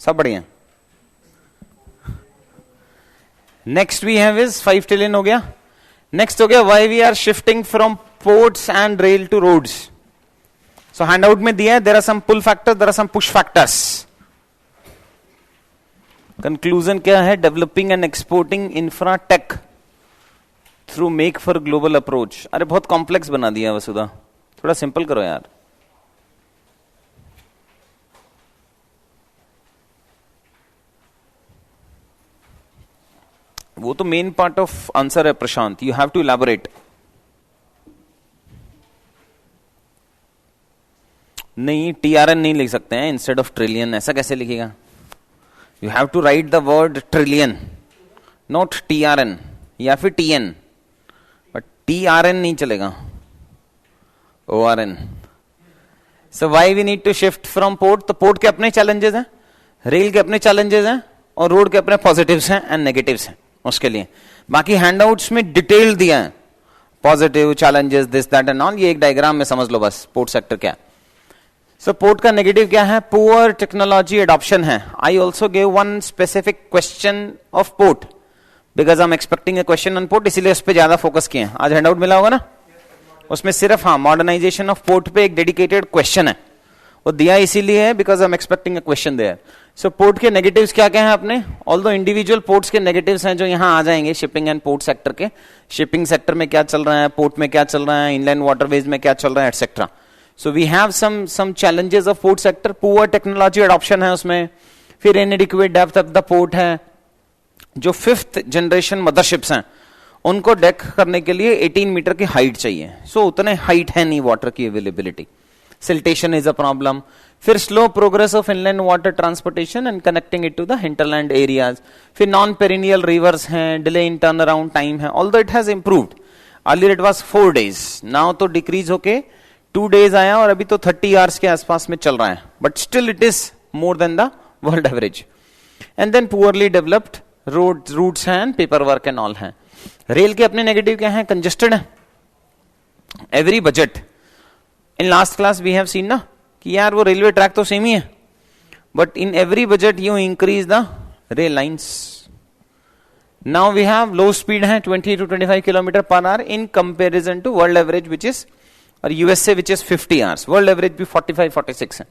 सब बढ़िया. Next we have is 5 trillion हो गया. नेक्स्ट हो गया why we are shifting from ports and rail to roads. So handout में दिया है there are some pull factors there are some push factors. Conclusion क्या है? Developing and exporting infra tech through make for global approach. अरे बहुत complex बना दिया वसुधा. थोड़ा सिंपल करो यार. वो तो मेन पार्ट ऑफ आंसर है Prashant. You have to elaborate. नहीं टीआरएन नहीं लिख सकते हैं इंस्टेड ऑफ ट्रिलियन. ऐसा कैसे लिखेगा? You have to write the word trillion not TRN या फिर टीएन. बट टीआरएन नहीं चलेगा. ORN. So why we need to shift from port. तो पोर्ट के अपने चैलेंजेस हैं, रेल के अपने चैलेंजेस हैं और रोड के अपने पॉजिटिव्स हैं एंड नेगेटिव्स हैं उसके लिए. बाकी हैंडआउट्स में डिटेल दिया है positive challenges this that and all. ये एक डायग्राम में समझ लो बस पोर्ट सेक्टर क्या है. सो पोर्ट का नेगेटिव क्या है? पुअर टेक्नोलॉजी एडॉप्शन है. I also give one specific question of port because I am expecting a question on port, इसीलिए उस पर ज्यादा फोकस किए. आज हैंडआउट मिला होगा ना उसमें सिर्फ हाँ मॉडर्नाइजेशन ऑफ पोर्ट पे एक डेडिकेटेड क्वेश्चन है. वो दिया इसीलिए है because I am expecting a question there. So port के नेगेटिव्स क्या क्या हैं अपने? ऑल्दो इंडिविजुअल पोर्ट्स के नेगेटिव्स हैं जो यहां आ जाएंगे शिपिंग एंड पोर्ट सेक्टर के. शिपिंग सेक्टर में क्या चल रहा है, पोर्ट में क्या चल रहा है, इनलैंड वाटरवेज में क्या चल रहा है etcetera. So we have some challenges of port sector. Poor technology adoption है उसमें. फिर inadequate depth of the port है. जो 5th जनरेशन मदरशिप्स हैं उनको डेक करने के लिए 18 मीटर की हाइट चाहिए. सो उतने हाइट है नहीं वाटर की availability. Siltation is a problem. फिर slow progress of inland water transportation and connecting it to the hinterland areas. फिर नॉन पेरिनियल रिवर्स हैं, delay in turn around time है. Although it has improved. Earlier it was 4 days, now तो decrease होके 2 days आया और अभी तो 30 hours के आसपास में चल रहा है. But still it is more than the world average. And then poorly developed routes हैं, पेपर वर्क एंड ऑल हैं. रेल के अपने नेगेटिव क्या है? कंजेस्टेड है. Every budget in last class we have seen ना कि यार वो रेलवे ट्रैक तो सेम ही है but in every budget you increase the rail lines. Now we have low speed है 20 to 25 kilometre per hour in comparison to world average which is और USA which is 50 hours. World average भी 45-46 है.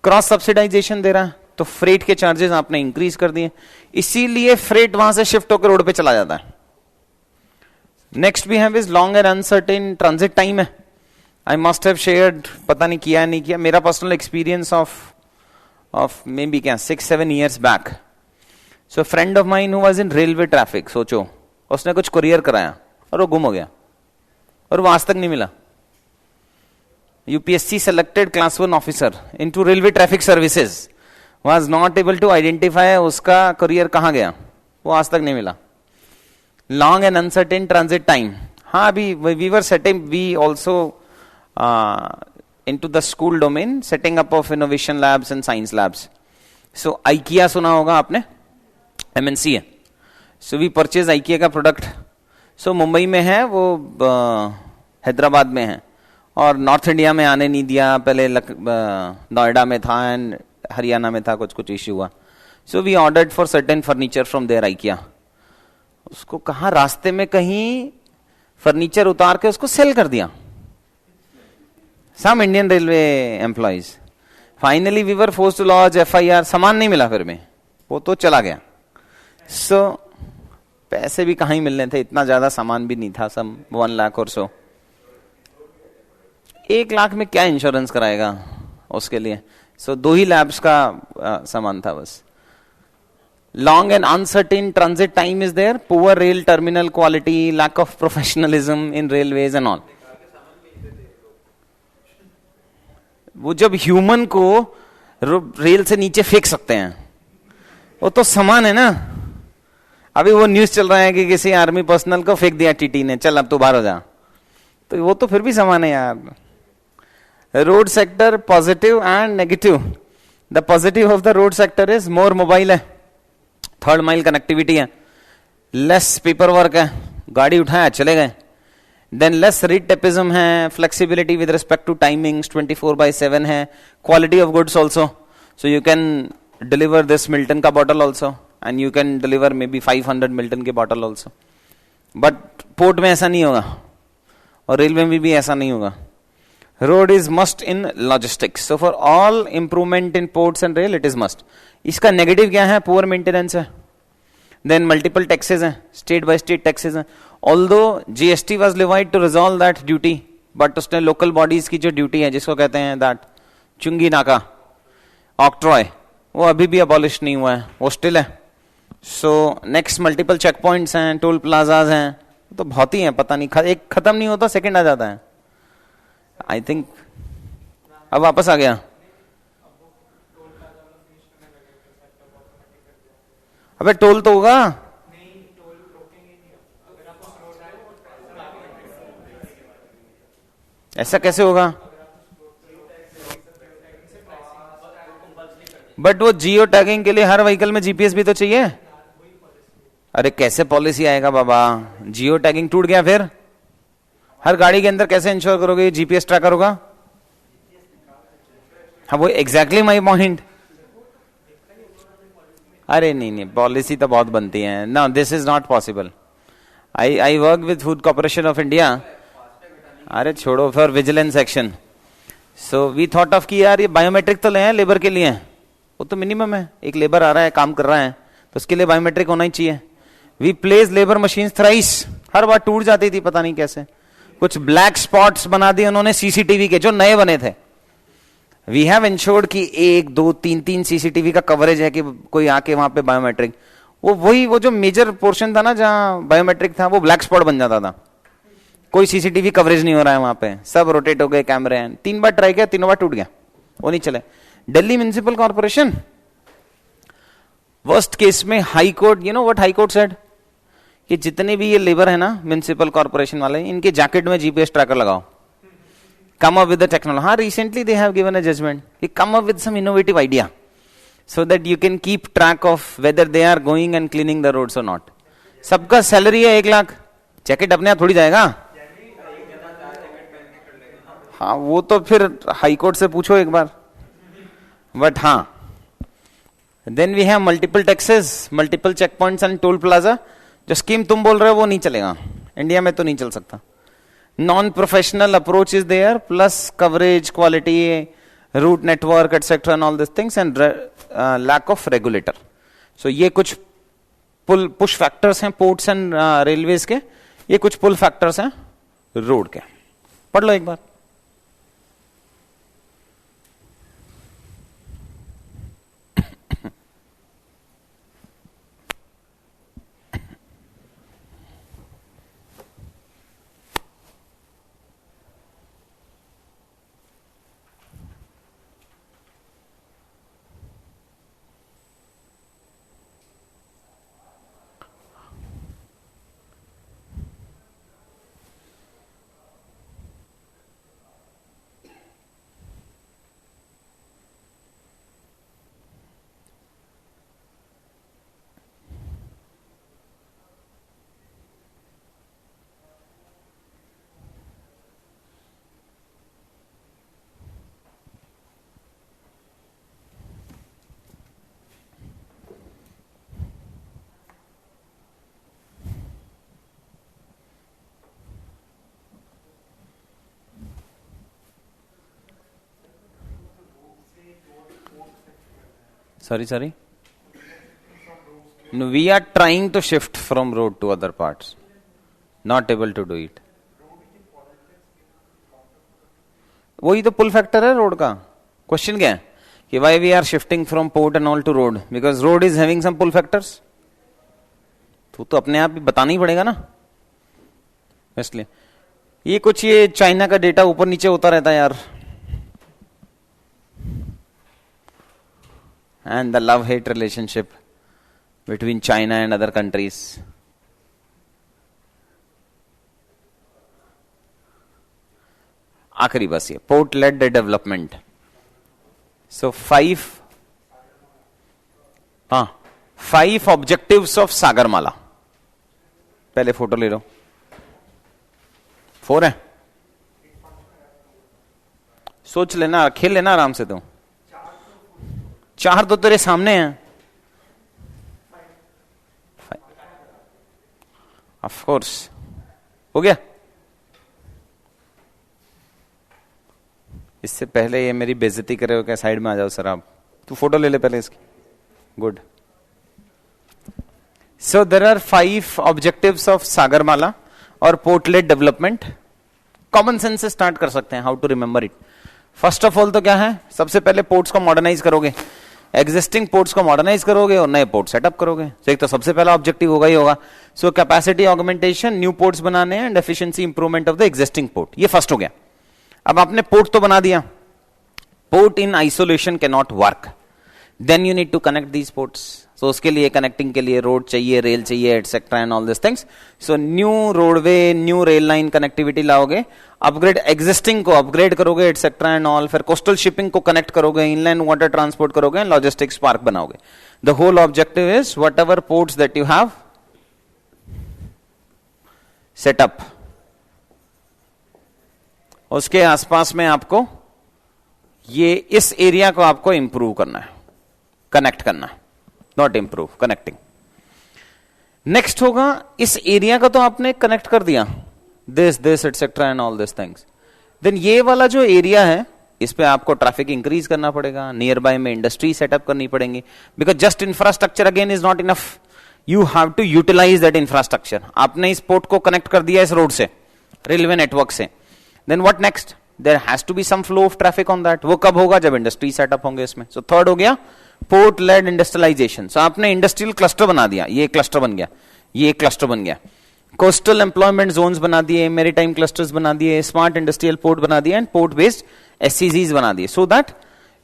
Cross subsidisation दे रहा है तो freight के charges आपने increase कर दिए, इसीलिए फ्रेट वहां से शिफ्ट होकर रोड पे चला जाता है. Next we have is long and uncertain transit time है. आई मस्ट हैव शेयर्ड, पता नहीं किया नहीं किया, मेरा personal experience of may be क्या 6-7 years back. So friend of mine who was in railway traffic, सोचो उसने कुछ कुरियर कराया और वो गुम हो गया और वो आज तक नहीं मिला. UPSC selected class 1 officer into railway traffic services was not able to identify उसका करियर कहाँ गया, वो आज तक नहीं मिला. Long and uncertain transit time. हाँ, अभी we were setting, we also into the school domain setting up of innovation labs and science labs. So IKEA सुना होगा आपने, MNC है. So we purchase IKEA का प्रोडक्ट. So मुंबई में है वो, हैदराबाद में है, और नॉर्थ इंडिया में आने नहीं दिया. पहले नोएडा में था एंड हरियाणा में था, कुछ इश्यू हुआ. So we ordered for certain furniture from there IKEA. उसको कहा रास्ते में कहीं फर्नीचर उतार के उसको सेल कर दिया. Some Indian railway employees. Finally we were forced to lodge FIR. सामान नहीं मिला फिर में, वो तो चला गया. सो पैसे भी कहाँ ही मिलने थे, इतना ज्यादा सामान भी नहीं था, सम 1 लाख और सो. 1 लाख में क्या इंश्योरेंस कराएगा उसके लिए. सो 2 ही लैब्स का सामान था बस. Long and uncertain transit time is there, poor rail terminal quality, lack of professionalism in railways and all. वो जब ह्यूमन को रेल से नीचे फेंक सकते हैं, वो तो सामान है ना. अभी वो न्यूज चल रहा है कि किसी आर्मी पर्सनल को फेंक दिया टीटी ने, चल अब तो बाहर हो जा, तो वो तो फिर भी सामान है यार. Road sector positive and negative. The positive of the road sector is more mobile है, 3rd माइल कनेक्टिविटी है, लेस पेपर वर्क है, गाड़ी उठाया चले गए. देन लेस रीड टेपिज्म है, flexibility with respect to timings 24/7 है, quality of goods also. So you can deliver this Milton का bottle also and you can deliver may be 500 Milton के bottle also. But port में ऐसा नहीं होगा और railway में भी ऐसा नहीं होगा. Road is must in logistics. So for all improvement in ports and rail it is must. इसका नेगेटिव क्या है, पुअर मेंटेनेंस है. देन मल्टीपल टैक्सेस हैं, स्टेट बाय स्टेट टैक्सेस हैं. Although GST was levied to resolve that duty, but उसने local bodies की जो duty है, जिसको कहते हैं दैट चुंगी नाका, ऑक्ट्रॉय, वो अभी भी अबॉलिश नहीं हुआ है, वो स्टिल है. So next multiple checkpoints हैं, टोल प्लाजाज हैं, तो बहुत ही है, पता नहीं, एक खत्म नहीं होता सेकंड आ जाता है. आई थिंक अब वापस आ गया. अबे टोल तो होगा, ऐसा कैसे होगा. बट वो जियो टैगिंग के लिए हर व्हीकल में GPS भी तो चाहिए. अरे कैसे पॉलिसी आएगा बाबा, जियो टैगिंग टूट गया फिर हर गाड़ी के अंदर कैसे इंश्योर करोगे GPS ट्रैकर होगा. हाँ वो एग्जैक्टली माई पॉइंट. अरे नहीं, पॉलिसी तो बहुत बनती है ना, this is not possible. I work with Food Corporation of India. अरे छोड़ो, for vigilance action. So we thought of कि यार ये बायोमेट्रिक तो ले हैं लेबर के लिए, वो तो मिनिमम है. एक लेबर आ रहा है, काम कर रहा है, तो उसके लिए बायोमेट्रिक होना ही चाहिए. We place labour machine thrice, हर बार टूट जाती थी, पता नहीं कैसे. कुछ ब्लैक स्पॉट्स बना दिए उन्होंने CCTV के, जो नए बने थे. वी हैव इंश्योर्ड कि 1, 2, 3 CCTV का कवरेज है कि कोई आके वहां पे बायोमेट्रिक, वो जो मेजर पोर्शन था ना जहां बायोमेट्रिक था, वो ब्लैक स्पॉट बन जाता था. कोई CCTV कवरेज नहीं हो रहा है वहां पे, सब रोटेट हो गए कैमरे हैं. 3 बार ट्राई किया, 3 बार टूट गया, वो नहीं चले. Delhi municipal corporation, worst case में high court, you know what high court said, कि जितने भी ये लेबर है ना म्युनिसिपल कॉर्पोरेशन वाले, इनके जैकेट में GPS ट्रैकर लगाओ. come up with the technology. हाँ, recently they have given a judgment. You come up with some innovative idea so that you can keep track of whether they are going and cleaning the roads or not. सबका salary है 1 lakh, jacket अपने आप थोड़ी जाएगा. हाँ वो तो फिर हाई कोर्ट से पूछो एक बार. बट हाँ, then we have multiple taxes, multiple checkpoints and toll plaza. जो स्कीम तुम बोल रहे हो वो नहीं चलेगा, इंडिया में तो नहीं चल सकता. Non professional approach is there, plus coverage, quality, route network etcetera and all this things, and lack of regulator. So ये कुछ पुश फैक्टर्स हैं पोर्ट्स एंड रेलवेज के, ये कुछ पुल फैक्टर्स हैं रोड के. पढ़ लो एक बार. Sorry. No, we are trying to shift from road to other parts. Not able to do it. वही तो पुल फैक्टर है रोड का. क्वेश्चन क्या है कि why we are shifting from port and all to road? Because road is having some pull factors. तो अपने आप ही बताना ही पड़ेगा ना. इसलिए ये कुछ ये चाइना का डेटा ऊपर नीचे होता रहता है यार. And the love-hate relationship between China and other countries. आखिरी बस ये port lead development. So 5 objectives of Sagarmala. पहले फोटो ले लो. 4 है. सोच लेना, खेल लेना आराम से. तो 4 तो तेरे सामने हैं. ऑफ कोर्स हो गया. इससे पहले ये मेरी बेइज्जती करे हो क्या? साइड में आ जाओ सर आप. तू फोटो ले ले पहले इसकी. Good. So there are 5 objectives of Sagarmala और पोर्टलेट डेवलपमेंट. कॉमन सेंस से स्टार्ट कर सकते हैं. How to remember it. First of all तो क्या है, सबसे पहले पोर्ट्स को मॉडर्नाइज करोगे. एग्जिस्टिंग पोर्ट्स को मॉडर्नाइज करोगे और नए पोर्ट सेटअप करोगे. तो एक तो सबसे पहला ऑब्जेक्टिव होगा ही होगा. So capacity augmentation, new ports बनाने and efficiency improvement of the existing port. ये फर्स्ट हो गया. अब आपने पोर्ट तो बना दिया. Port in isolation can not work. Then you need to connect these ports. So उसके लिए कनेक्टिंग के लिए रोड चाहिए, रेल चाहिए, etcetera and all this things. So new roadway, new rail line connectivity लाओगे. अपग्रेड एग्जिस्टिंग को अपग्रेड करोगे, एटसेट्रा एंड ऑल. फिर कोस्टल शिपिंग को कनेक्ट करोगे, इनलैंड वाटर ट्रांसपोर्ट करोगे, लॉजिस्टिक्स पार्क बनाओगे. The whole objective is whatever ports that you have set up, उसके आसपास में आपको ये इस एरिया को आपको इंप्रूव करना है, कनेक्ट करना है. Not improve, connecting. नेक्स्ट होगा, इस एरिया का तो आपने कनेक्ट कर दिया, this etcetera and all this things. Then ये वाला जो एरिया है, इस पे आपको ट्रैफिक इंक्रीज करना पड़ेगा. नियर बाय में इंडस्ट्री सेटअप करनी पड़ेंगी. Because just infrastructure again is not enough. You have to utilise that infrastructure. आपने इस पोर्ट को कनेक्ट कर दिया इस रोड से, रेलवे नेटवर्क से. Then what next? There has to be some flow of traffic on that. वो कब होगा? जब इंडस्ट्री सेटअप होंगे इसमें. सो थर्ड हो गया पोर्ट लेड इंडस्ट्रियलाइजेशन. सो आपने इंडस्ट्रियल क्लस्टर बना दिया. ये क्लस्टर बन गया, ये क्लस्टर बन गया. कोस्टल एम्प्लॉयमेंट जोन्स बना दिए, मेरीटाइम क्लस्टर्स बना दिए, स्मार्ट इंडस्ट्रियल पोर्ट बना दिया एंड पोर्ट बेस्ड एससीजीज बना दिए. So that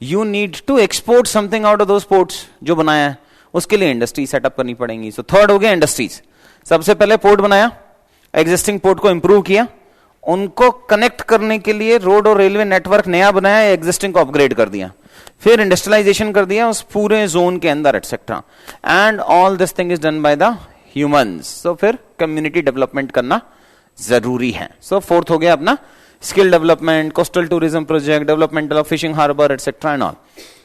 you need to export something out of those ports जो बनाया है. उसके लिए इंडस्ट्री सेटअप करनी पड़ेंगी. सो थर्ड हो गया इंडस्ट्रीज. सबसे पहले पोर्ट बनाया, एग्जिस्टिंग पोर्ट को इंप्रूव किया, उनको कनेक्ट करने के लिए रोड और रेलवे नेटवर्क नया बनाया, एग्जिस्टिंग को अपग्रेड कर दिया, फिर इंडस्ट्रियलाइजेशन कर दिया उस पूरे जोन के अंदर etcetera. And all this thing is done by the humans. So फिर कम्युनिटी डेवलपमेंट करना जरूरी है. सो फोर्थ हो गया अपना skill development, coastal tourism project, development of fishing harbour etcetera and all.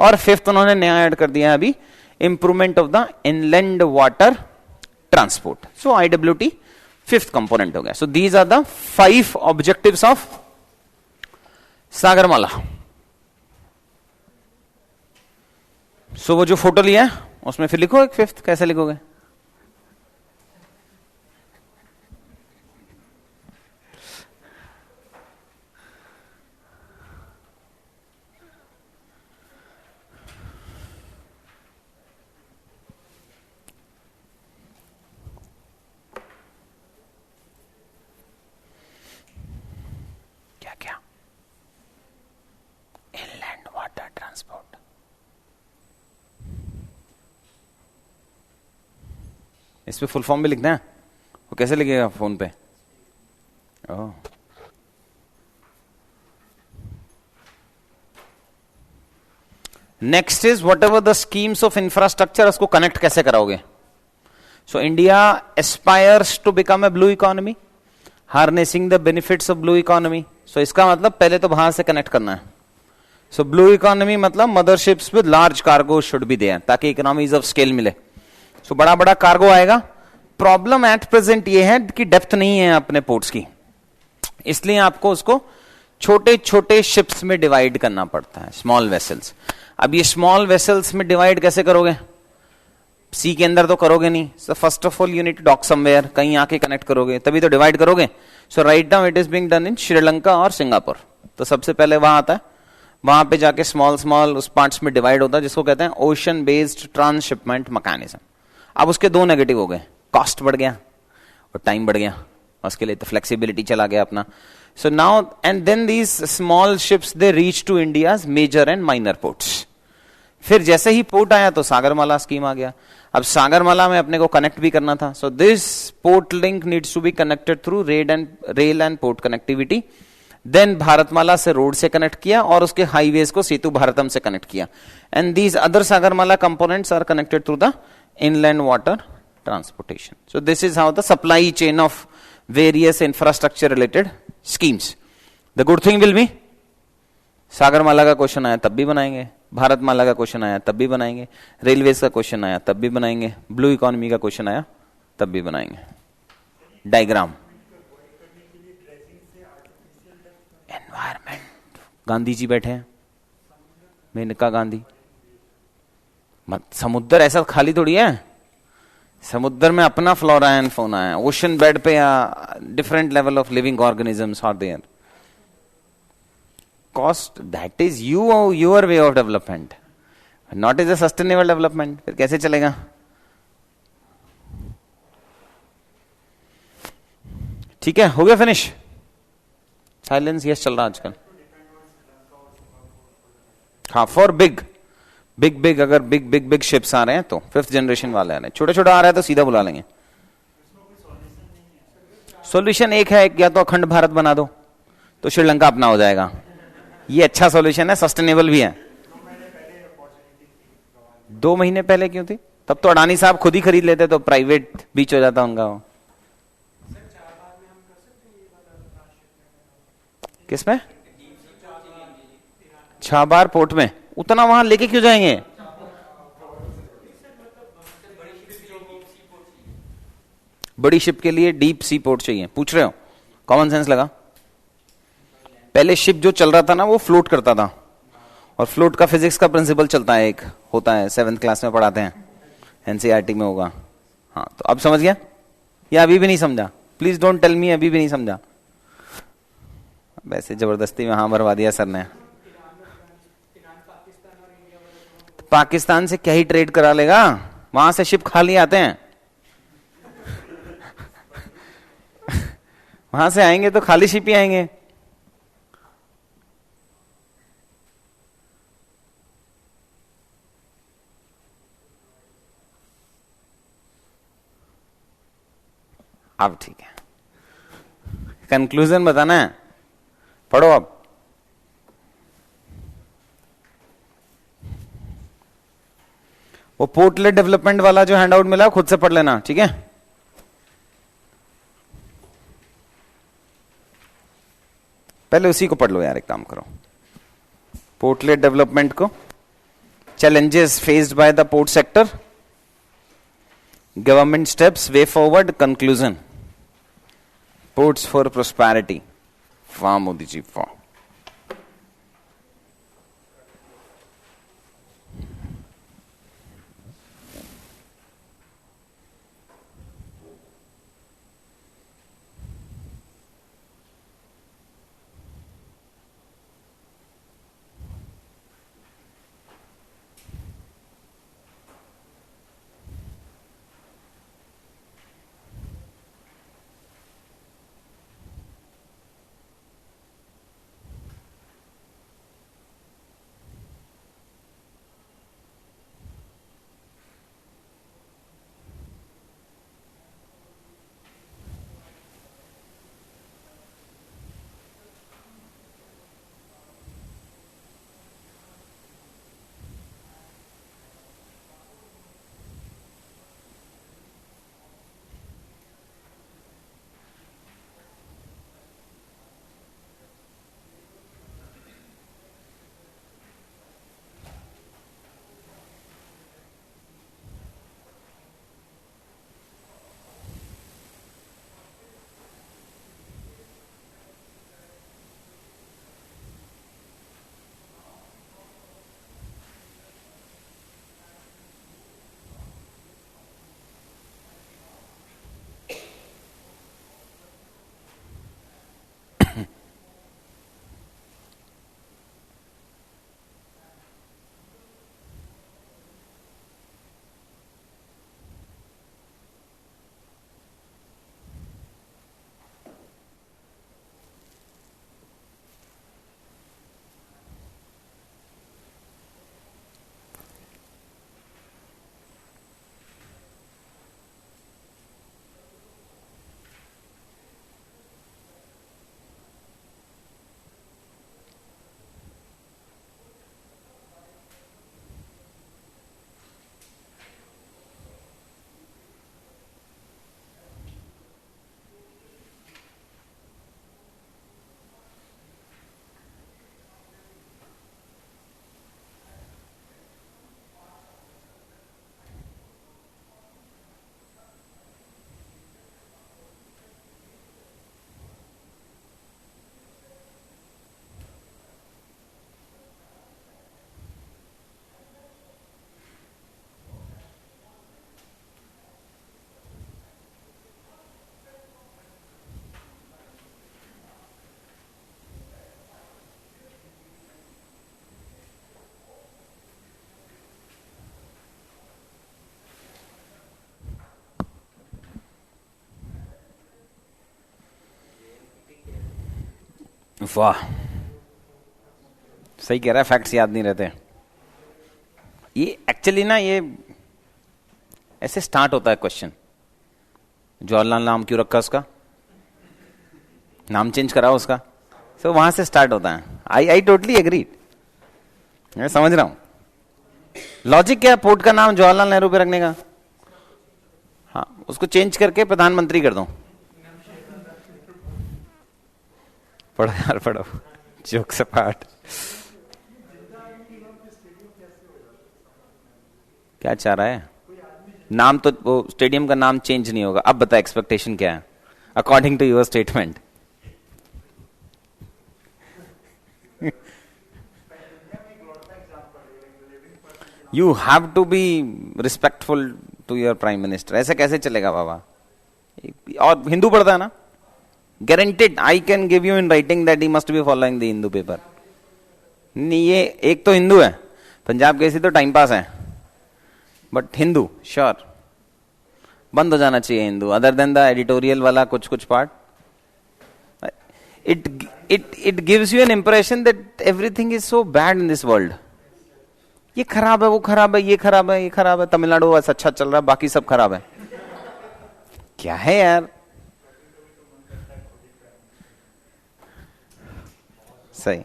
और फिफ्थ उन्होंने नया ऐड कर दिया है अभी, improvement of the inland water transport. So IWT fifth component हो गया. So these are the 5 objectives of Sagarmala. So वो जो फोटो लिया है उसमें फिर लिखो एक फिफ्थ. कैसे लिखोगे? क्या? Inland water transport. इस पे फुल फॉर्म भी लिखना है. वो कैसे लिखेगा फोन पे? Oh, next is whatever the schemes of infrastructure, उसको कनेक्ट कैसे कराओगे? So India aspires to become a blue economy, harnessing the benefits of blue economy. So इसका मतलब पहले तो बाहर से कनेक्ट करना है. सो ब्लू इकोनॉमी मतलब motherships with large cargo should be there, ताकि इकोनॉमीज ऑफ स्केल मिले. सो बड़ा बड़ा कार्गो आएगा. प्रॉब्लम एट प्रेजेंट ये है कि डेप्थ नहीं है अपने पोर्ट्स की, इसलिए आपको उसको छोटे छोटे शिप्स में डिवाइड करना पड़ता है, स्मॉल वेसल्स. अब ये स्मॉल वेसल्स में डिवाइड कैसे करोगे? सी के अंदर तो करोगे नहीं, so first of all you need to dock somewhere, कहीं आके कनेक्ट करोगे तभी तो डिवाइड करोगे. So right now it is being done in Sri Lanka और सिंगापुर. तो सबसे पहले वहां आता है, वहां पे जाके स्मॉल स्मॉल उस पार्ट्स में डिवाइड होता है जिसको कहते हैं ओशन बेस्ड ट्रांसशिपमेंट मैकेनिज्म. अब उसके दो नेगेटिव हो गए, कॉस्ट बढ़ गया और टाइम बढ़ गया, उसके लिए तो फ्लेक्सिबिलिटी चला गया अपना. So now and then these small ships they reach to India's major and minor ports. फिर जैसे ही पोर्ट आया तो सागरमाला स्कीम आ गया. अब सागरमाला में अपने को कनेक्ट भी करना था. So this port link needs to be connected through rail and port connectivity. Then Bharatmala से रोड से कनेक्ट किया और उसके हाईवेज को सेतु भारतम से कनेक्ट किया. And these other Sagarmala components are connected through the inland water transportation. So this is how the supply chain of various infrastructure related schemes. The good thing will be Sagarmala का question आया तब भी बनाएंगे, भारतमाला का question आया तब भी बनाएंगे, रेलवेज का क्वेश्चन आया तब भी बनाएंगे, ब्लू इकोनॉमी का क्वेश्चन आया तब भी बनाएंगे. डायग्राम एनवायरमेंट, गांधी जी बैठे हैं, मेनका गांधी. समुद्र ऐसा खाली थोड़ी है, समुद्र में अपना फ्लोरा एंड फौना है. ओशन बेड पे different level of living organisms are there. Cost that is your way of development, not is a sustainable development. फिर कैसे चलेगा? ठीक है, हो गया फिनिश. साइलेंस यस चल रहा आजकल. हाँ, फॉर बिग बिग बिग अगर बिग बिग बिग शिप्स आ रहे हैं तो 5th जनरेशन वाले आ रहे हैं. छोटे छोटे आ रहा है तो सीधा बुला लेंगे. सॉल्यूशन एक है, या तो अखंड भारत बना दो तो श्रीलंका अपना हो जाएगा. ये अच्छा सॉल्यूशन है, सस्टेनेबल भी है. 2 महीने पहले क्यों थी? तब तो अडानी साहब खुद ही खरीद लेते तो प्राइवेट बीच हो जाता उनका. किसमें? छाबार पोर्ट में. उतना वहां लेके क्यों जाएंगे? बड़ी शिप के लिए डीप सी पोर्ट चाहिए. पूछ रहे हो? कॉमन सेंस लगा. पहले शिप जो चल रहा था ना वो फ्लोट करता था, और फ्लोट का फिजिक्स का प्रिंसिपल चलता है, एक होता है 7th क्लास में पढ़ाते हैं, एनसीईआरटी में होगा. हाँ, तो अब समझ गया या अभी भी नहीं समझा? प्लीज डोंट टेल मी अभी भी नहीं समझा. वैसे जबरदस्ती में हाँ भरवा दिया सर ने. पाकिस्तान से क्या ही ट्रेड करा लेगा, वहां से शिप खाली आते हैं. वहां से आएंगे तो खाली शिप ही आएंगे. अब ठीक है, कंक्लूजन बताना है, पढ़ो अब. वो पोर्टलेट डेवलपमेंट वाला जो हैंडआउट मिला खुद से पढ़ लेना, ठीक है? पहले उसी को पढ़ लो यार, एक काम करो, पोर्टलेट डेवलपमेंट को. Challenges faced by the port sector, government steps, way forward, conclusion. Ports for prosperity. वाह मोदी जी वाह. वाह, सही कह रहा है, फैक्ट्स याद नहीं रहते। ये एक्चुअली ना, ये ऐसे स्टार्ट होता है क्वेश्चन। जवाहरलाल नाम क्यों रखा उसका, नाम चेंज करा उसका, सो वहां से स्टार्ट होता है। आई टोटली एग्री, मैं समझ रहा हूं लॉजिक क्या है पोर्ट का नाम जवाहरलाल नेहरू पे रखने का। हाँ, उसको चेंज करके प्रधानमंत्री कर दो। पढ़ो यार पढ़ो, जोक से पाठ। क्या चाह रहा है, नाम तो वो स्टेडियम का नाम चेंज नहीं होगा। अब बता एक्सपेक्टेशन क्या है according to your statement. You have to be respectful to your prime minister. ऐसे कैसे चलेगा बाबा। और हिंदू पढ़ता है ना, guaranteed I can give you in writing that he must be following the Hindu paper. नहीं, ये एक तो हिंदू है, पंजाब केसरी तो टाइम पास है, बट हिंदू श्योर बंद हो जाना चाहिए Hindu. Other than the editorial वाला कुछ कुछ part, it gives you N impression that everything is so bad in this world. ये खराब है, वो खराब है, ये खराब है, ये खराब है। तमिलनाडु बस अच्छा चल रहा है, बाकी सब खराब है। क्या है यार, सही।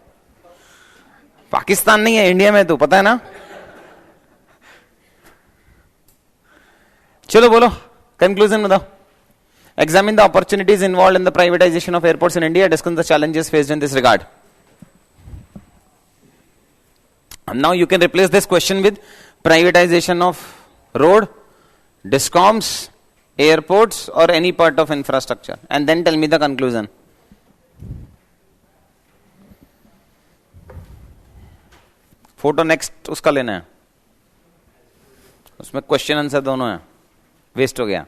पाकिस्तान नहीं है, इंडिया में, तो पता है ना। चलो बोलो कंक्लूजन बताओ। Examine the opportunities involved in the privatization of airports in India. Discuss the challenges faced in this regard. And now you can replace this question with privatization of road, discoms, airports, or any part of infrastructure, and then tell me the conclusion. Photo next उसका लेना है, उसमें question answer दोनों है। Waste हो गया।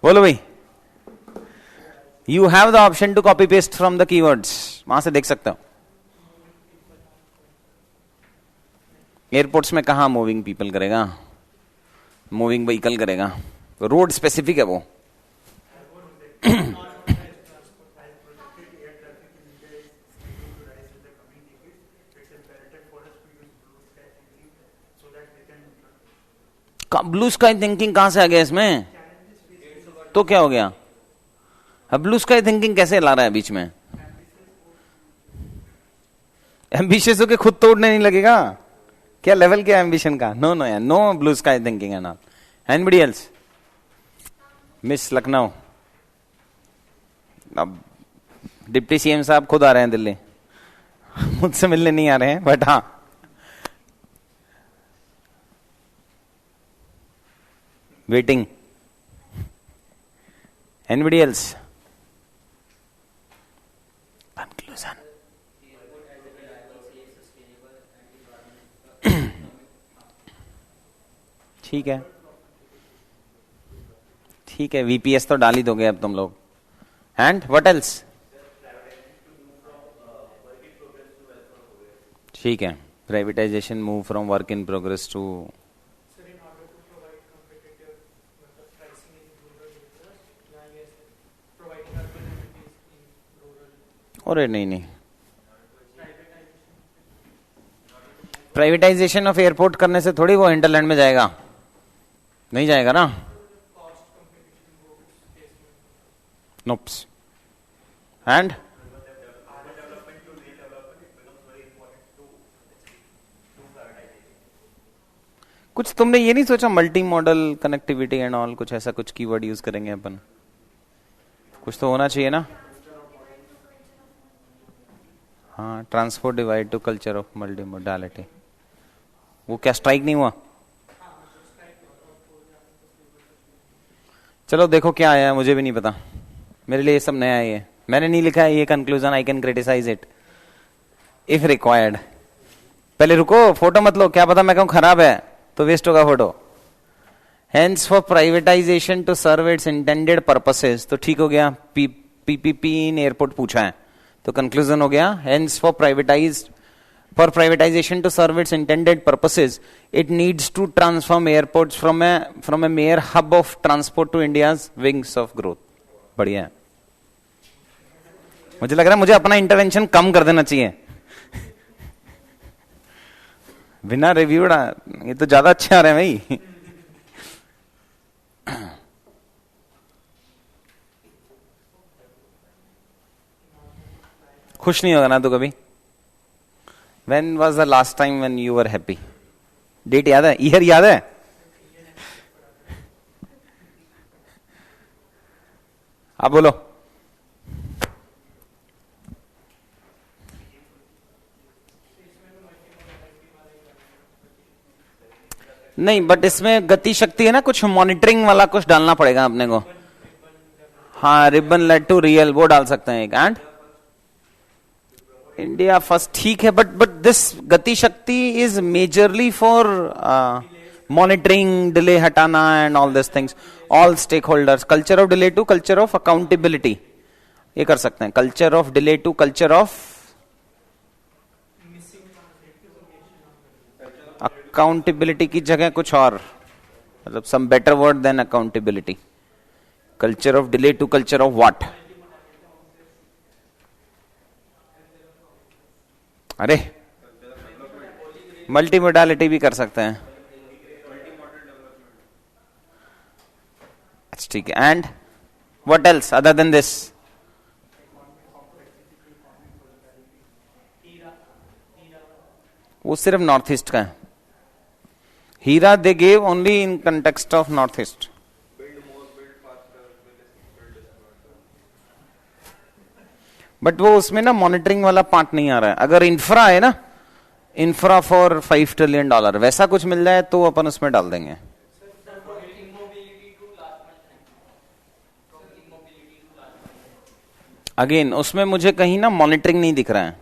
बोलो भाई। You have the option to copy paste from the keywords, वहां से देख सकते हो। एयरपोर्ट्स में कहा मूविंग पीपल करेगा, मूविंग व्हीकल करेगा, रोड स्पेसिफिक है वो। ब्लू स्काई थिंकिंग कहां से आ गया इसमें, तो क्या हो गया। अब ब्लू स्काई थिंकिंग कैसे ला रहा है बीच में। एम्बिशियस होके खुद तोड़ने नहीं लगेगा क्या, लेवल क्या एम्बिशन का। नो नो यार, no blue sky thinking and all. Anybody else. Miss Lucknow, अब डिप्टी सीएम साहब खुद आ रहे हैं दिल्ली, मुझसे मिलने नहीं आ रहे हैं, बट हाँ वेटिंग। Anybody else? Conclusion. ठीक है, ठीक है, वीपीएस तो डाल ही दोगे अब तुम लोग। And what else. ठीक है, privatisation move from work in progress to. अरे नहीं नहीं, प्राइवेटाइजेशन ऑफ एयरपोर्ट करने से थोड़ी वो हिंटरलैंड में जाएगा, नहीं जाएगा ना। नोप्स। एंड कुछ तुमने ये नहीं सोचा multi modal connectivity and all, कुछ ऐसा कुछ कीवर्ड यूज करेंगे अपन, कुछ तो होना चाहिए ना। हाँ, transport divide to culture of multi modality, वो क्या स्ट्राइक नहीं हुआ। चलो देखो क्या आया, मुझे भी नहीं पता, मेरे लिए ये सब नया है। मैंने नहीं लिखा है ये conclusion, I can criticise it if required. पहले रुको, फोटो मत लो, क्या पता मैं कहूं खराब है तो वेस्ट होगा photo. Hence for privatisation to serve its intended purposes, तो ठीक हो गया। पीपीपी इन एयरपोर्ट पूछा है तो कंक्लूजन हो गया। Hence for privatisation to serve its intended purposes it needs to transform airports from a major hub of transport to India's wings of growth. बढ़िया है। मुझे लग रहा है मुझे अपना इंटरवेंशन कम कर देना चाहिए। बिना रिव्यूड ये तो ज्यादा अच्छे आ रहे हैं भाई। खुश नहीं होगा ना तो कभी। When was the last time when you were happy? Date याद है, ईयर याद है? आप बोलो। नहीं, बट इसमें गति शक्ति है ना, कुछ मॉनिटरिंग वाला कुछ डालना पड़ेगा अपने को। हाँ, रिबन लेड टू रियल वो डाल सकते हैं एक। एंड इंडिया फर्स्ट ठीक है, but this Gati Shakti is majorly for monitoring, delay हटाना and all this things, all stakeholders. Culture of delay to culture of accountability, ये कर सकते हैं। Culture of delay to culture of accountability की जगह कुछ और, मतलब some better word than accountability. Culture of delay to culture of what? अरे मल्टी मोडालिटी भी कर सकते हैं। अच्छा ठीक है। And what else other than this? वो सिर्फ नॉर्थ ईस्ट का है। Heera they gave only in context of north east. But वो उसमें ना मॉनिटरिंग वाला पार्ट नहीं आ रहा है। अगर इंफ्रा है ना, इंफ्रा फॉर $5 ट्रिलियन वैसा कुछ मिल जाए तो अपन उसमें डाल देंगे। अगेन उसमें मुझे कहीं ना मॉनिटरिंग नहीं दिख रहा है।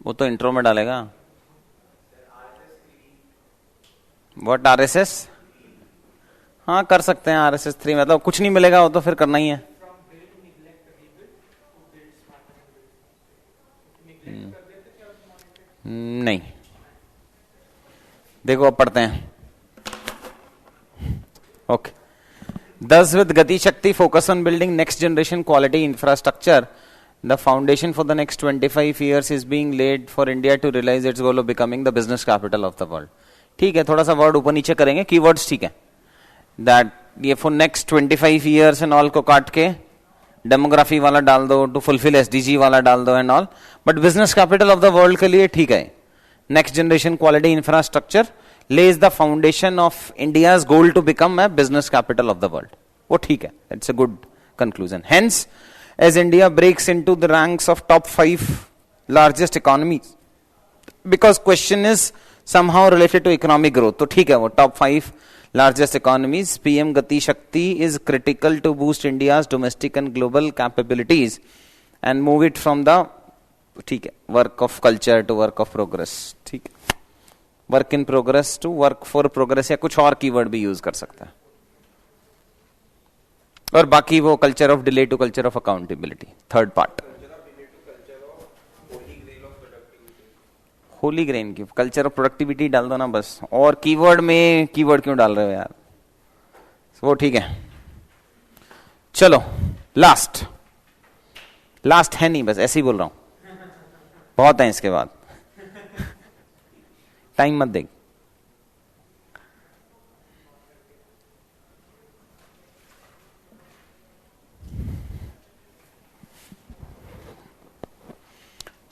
वो तो इंट्रो में डालेगा। What RSS? हाँ कर सकते हैं RSS 3, मतलब कुछ नहीं मिलेगा वो तो फिर करना ही है। नहीं, देखो अब पढ़ते हैं। Okay. 10 with Gati Shakti focus on building next generation quality infrastructure, the foundation for the next 25 years is being laid for India to realise its goal of becoming the business capital of the world. ठीक है, थोड़ा सा word ऊपर नीचे करेंगे, keywords ठीक है। That ये for next 25 years and all को काट के डेमोग्राफी वाला डाल दो, टू फुलफिल SDG वाला डाल दो and all, but business capital of the world के लिए ठीक है। Next generation quality infrastructure lays the foundation of India's goal to become a business capital of the world. वो ठीक है, it's a good conclusion. Hence, as India breaks into the ranks of top 5 largest economies, because question is somehow related to economic growth, तो ठीक है वो top 5 largest economies, PM Gati Shakti is critical to boost India's domestic and global capabilities and move it from the ठीक है work of culture to work of progress. ठीक है, work in progress to work for progress, या कुछ और keyword भी use कर सकता है। और बाकी वो culture of delay to culture of accountability, third part. Holy grain की कल्चर ऑफ प्रोडक्टिविटी डाल दो ना बस, और कीवर्ड में कीवर्ड क्यों डाल रहे हो यार? वो ठीक है। चलो लास्ट, लास्ट है नहीं, बस ऐसे ही बोल रहा हूं, बहुत है इसके बाद, टाइम मत देख।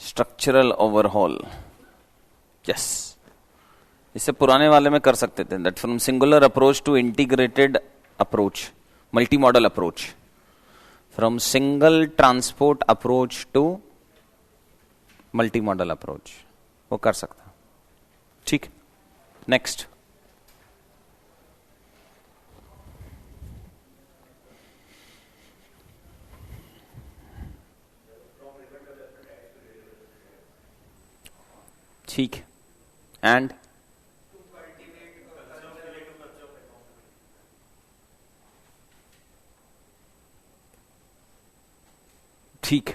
स्ट्रक्चरल ओवरहॉल, यस, इससे पुराने वाले में कर सकते थे। That from singular approach to integrated approach, multi modal approach, from single transport approach to multi modal approach, वो कर सकता। ठीक, नेक्स्ट। ठीक, एंड ठीक,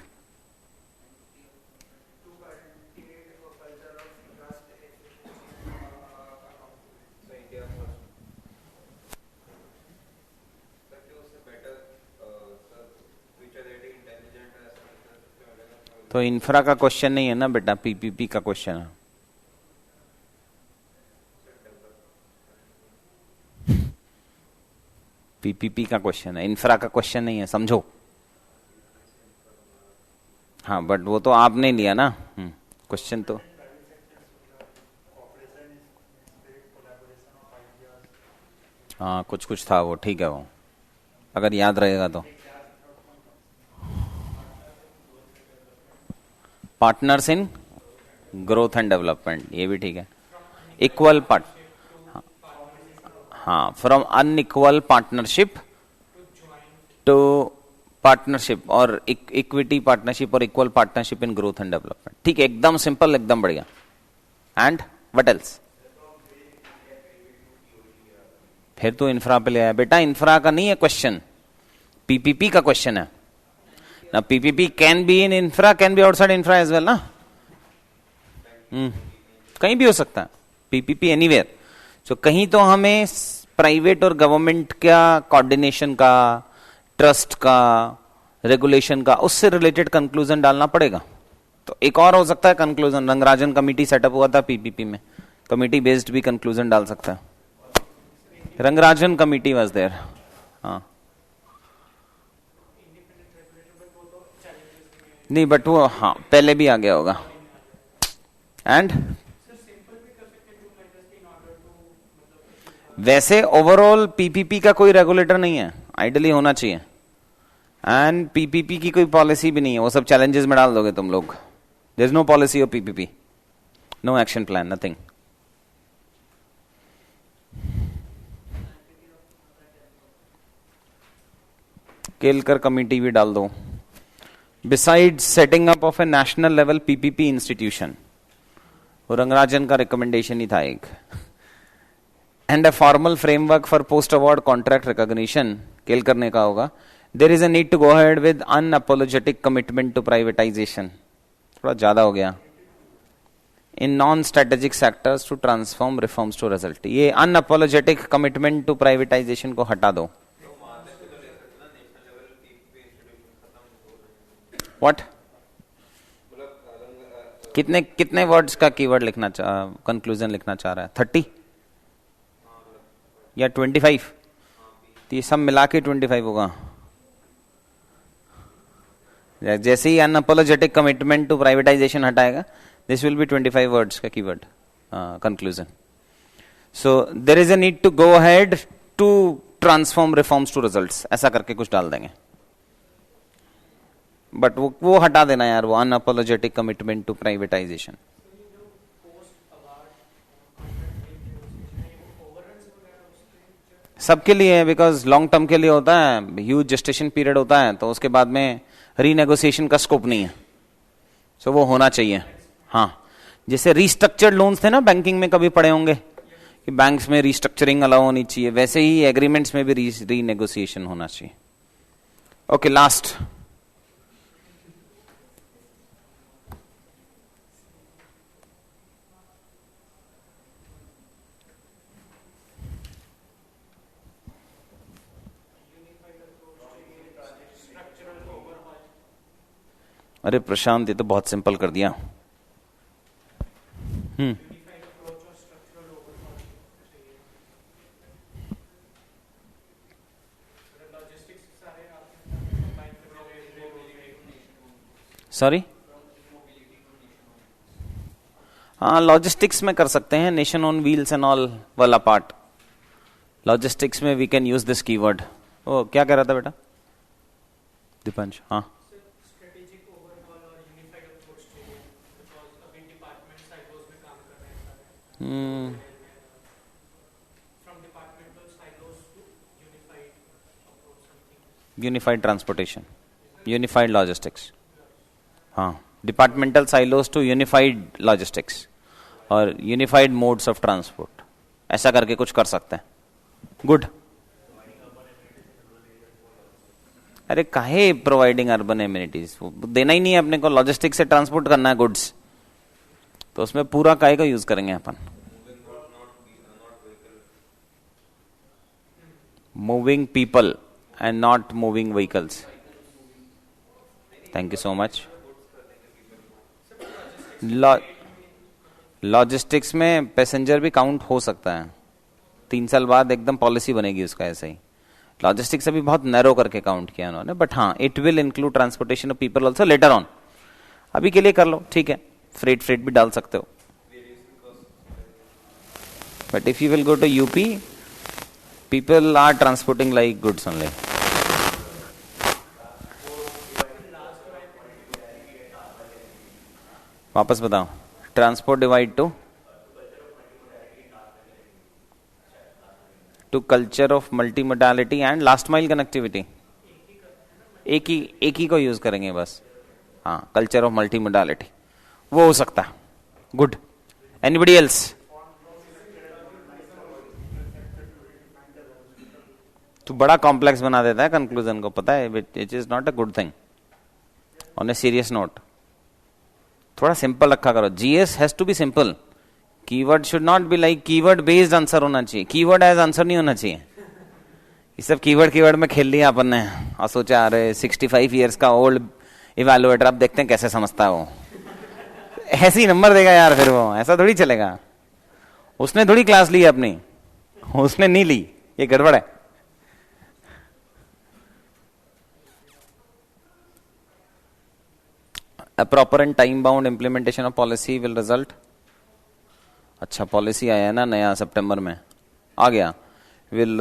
तो इंफ्रा का क्वेश्चन नहीं है ना बेटा, पीपीपी का क्वेश्चन है। पीपीपी का क्वेश्चन है, इंफ्रा का क्वेश्चन नहीं है, समझो। हाँ बट वो तो आपने लिया ना क्वेश्चन तो। हाँ कुछ कुछ था वो, ठीक है वो अगर याद रहेगा तो। Partners in growth and development, ये भी ठीक है। इक्वल पार्ट, हाँ from unequal partnership to partnership और इक्विटी पार्टनरशिप और equal partnership in growth and development, ठीक है एकदम सिंपल, एकदम बढ़िया। And what else? फिर तो इंफ्रा पे ले आया बेटा, इंफ्रा का नहीं है क्वेश्चन, पीपीपी का क्वेश्चन है ना। PPP can be in infra, can be outside infra as well ना। कहीं भी हो सकता है पीपीपी, एनीवेयर। सो कहीं तो हमें प्राइवेट और गवर्नमेंट का कोऑर्डिनेशन का, ट्रस्ट का, रेगुलेशन का, उससे रिलेटेड कंक्लूजन डालना पड़ेगा। तो एक और हो सकता है कंक्लूजन, रंगराजन कमेटी सेटअप हुआ था पीपीपी में, कमेटी बेस्ड भी कंक्लूजन डाल सकता है। Rangarajan committee was there. हाँ नहीं बट वो हाँ पहले भी आ गया होगा। एंड वैसे ओवरऑल पीपीपी का कोई रेगुलेटर नहीं है, आइडियली होना चाहिए। एंड पीपीपी की कोई पॉलिसी भी नहीं है, वो सब चैलेंजेस में डाल दोगे तुम लोग। There is no policy of PPP, no action plan, nothing. Kelkar committee भी डाल दो। Besides setting up of a national level PPP institution, वो रंगराजन का रिकमेंडेशन ही था एक। And a formal framework for post award contract recognition, Kelkar ने कहा होगा। There is a need to go ahead with unapologetic commitment to privatisation, थोड़ा ज्यादा हो गया। In non strategic sectors to transform reforms to result, ये अनअपोलोजेटिक कमिटमेंट टू प्राइवेटाइजेशन को हटा दो। व्हाट? कितने कितने वर्ड्स का कीवर्ड लिखना कंक्लूजन लिखना चाह रहा है? 30 या 25? तो ये सब मिला के 25 होगा। जैसे ही अनअपोलोजेटिक कमिटमेंट टू प्राइवेटाइजेशन हटाएगा, दिस विल बी 25 वर्ड्स का keyword conclusion. So there is a need to go ahead to transform reforms to results, ऐसा करके कुछ डाल देंगे। बट वो हटा देना यार, वो अनअपोलोजेटिक कमिटमेंट टू प्राइवेटाइजेशन। सबके लिए है, बिकॉज लॉन्ग टर्म के लिए होता है, ह्यूज जेस्टेशन पीरियड होता है, तो उसके बाद में रीनेगोशिएशन का स्कोप नहीं है। सो वो होना चाहिए। हाँ जैसे रिस्ट्रक्चर्ड लोन्स थे ना बैंकिंग में, कभी पढ़े होंगे कि बैंक्स में रिस्ट्रक्चरिंग अलाउ होनी चाहिए, वैसे ही एग्रीमेंट्स में भी रीनेगोशिएशन होना चाहिए। ओके लास्ट, अरे प्रशांत ये तो बहुत सिंपल कर दिया। सॉरी, हाँ लॉजिस्टिक्स में कर सकते हैं, nation on wheels and all वाला पार्ट। लॉजिस्टिक्स में we can use this keyword. ओ क्या कह रहा था बेटा दीपांश? हाँ यूनिफाइड ट्रांसपोर्टेशन, यूनिफाइड लॉजिस्टिक्स। हाँ departmental silos to unified logistics और यूनिफाइड मोड्स ऑफ ट्रांसपोर्ट, ऐसा करके कुछ कर सकते हैं। गुड। अरे काहे प्रोवाइडिंग अर्बन एमिनिटीज, देना ही नहीं है अपने को, लॉजिस्टिक्स से ट्रांसपोर्ट करना है गुड्स, तो उसमें पूरा काहे का यूज करेंगे अपन? Moving people and not moving vehicles. Thank you so much. Logistics में पैसेंजर भी काउंट हो सकता है, 3 साल बाद एकदम पॉलिसी बनेगी उसका ऐसे ही। लॉजिस्टिक्स अभी बहुत नैरो करके काउंट किया उन्होंने, बट हाँ it will include transportation of people also later on. अभी के लिए कर लो, ठीक है, फ्रेट भी डाल सकते हो। But if you will go to UP, people are transporting like goods only. वापस बताओ, transport divide to culture of multi modality and last mile connectivity. एक ही को यूज करेंगे बस, हाँ, कल्चर ऑफ मल्टी मोडालिटी वो हो सकता है। Good, anybody else? तो बड़ा कॉम्प्लेक्स बना देता है कंक्लूजन को, पता है, it is not a good thing. On a serious note, थोड़ा सिंपल रखा करो। GS has to be simple. Keyword should not be like keyword based answer होना चाहिए, कीवर्ड एज आंसर नहीं होना चाहिए। ये सब कीवर्ड में खेल लिया अपन ने और सोचा अरे 65 ईयर्स का ओल्ड इवैल्यूएटर, अब देखते हैं कैसे समझता है वो। ऐसे ही नंबर देगा यार, फिर वो ऐसा थोड़ी चलेगा। उसने थोड़ी क्लास ली अपनी, उसने नहीं ली, ये गड़बड़ है। A proper and time-bound implementation of policy will result। अच्छा, पॉलिसी आया है ना नया, सितंबर में आ गया। will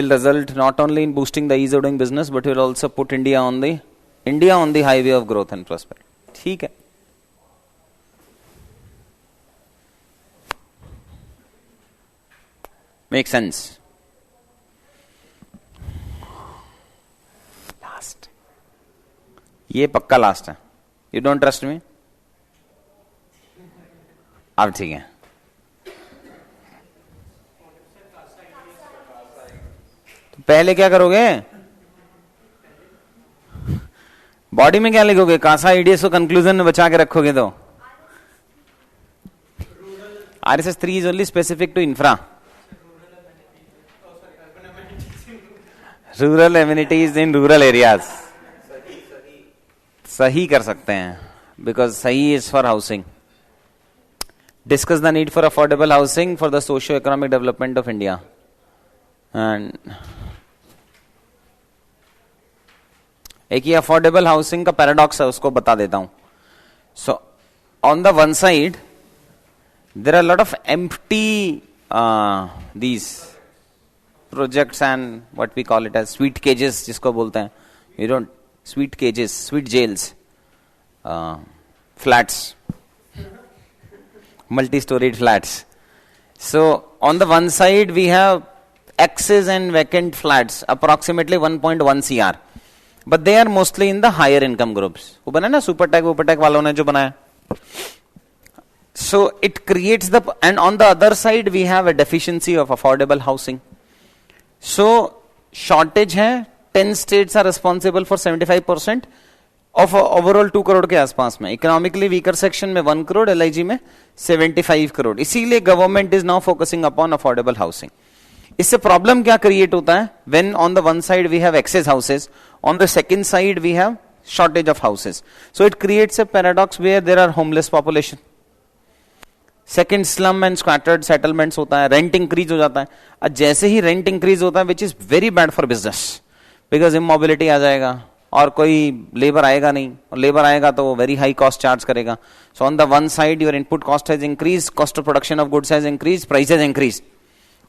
result not only in boosting the ease of doing business but will also put India on the highway of growth and prosperity। ठीक है, make sense। Last, ये पक्का लास्ट है। You don't trust me? अब ठीक है, तो पहले क्या करोगे? बॉडी में क्या लिखोगे? कासा ईडीएस को कंक्लूजन में बचा के रखोगे तो RSS 3 is only specific to infra. Rural amenities in rural areas सही कर सकते हैं, बिकॉज सही is for housing. Discuss the need for affordable housing for the socio economic development of India. And एक ही अफोर्डेबल हाउसिंग का paradox है, उसको बता देता हूं। So on the one side there are lot of empty these projects and what we call it as sweet cages, जिसको बोलते हैं, you don't, sweet cages, sweet jails, flats, multi-storied flats. So on the one side we have excess and vacant flats, approximately 1.1 CR, but they are mostly in the higher income groups. वो बना ना Supertech वालों ने जो बनाया। So it creates the, and on the other side we have a deficiency of affordable housing. So shortage है, 10 states are responsible for 75% of overall 2 crore के आसपास में। इकोनॉमिकली वीकर सेक्शन में 1 करोड़, LIG में 75 करोड़। इसीलिए government is now focusing upon affordable housing. इससे problem क्या create होता है? When on the one side we have excess houses, on the second side we have shortage of houses. So it creates a paradox where there are homeless population. Second, slum and squatted settlements होता है, rent increase हो जाता है। और जैसे ही rent increase होता है, which is very bad for business, because immobility आ जाएगा और कोई लेबर आएगा नहीं, और लेबर आएगा तो वो वेरी हाई कॉस्ट चार्ज करेगा। So on the one side your input cost has increase, cost of production of goods has increase, prices increase.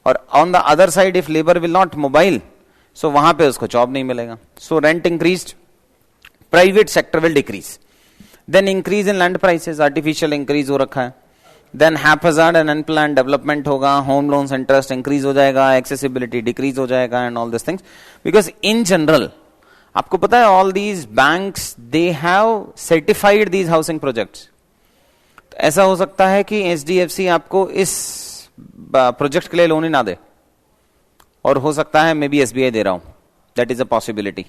और on the other side if labour will not mobile, so वहां पे उसको job नहीं मिलेगा। So rent increase, private sector will decrease, then increase in land prices, artificial increase हो रखा है। Then haphazard and unplanned development होगा, होम लोन्स इंटरेस्ट इंक्रीज हो जाएगा, एक्सेसिबिलिटी डिक्रीज हो जाएगा, and all this things. Because in general आपको पता है all these banks they have certified these housing projects. तो ऐसा हो सकता है कि HDFC आपको इस प्रोजेक्ट के लिए लोन ही ना दे, और हो सकता है मे बी SBI दे रहा हूं, that is a possibility.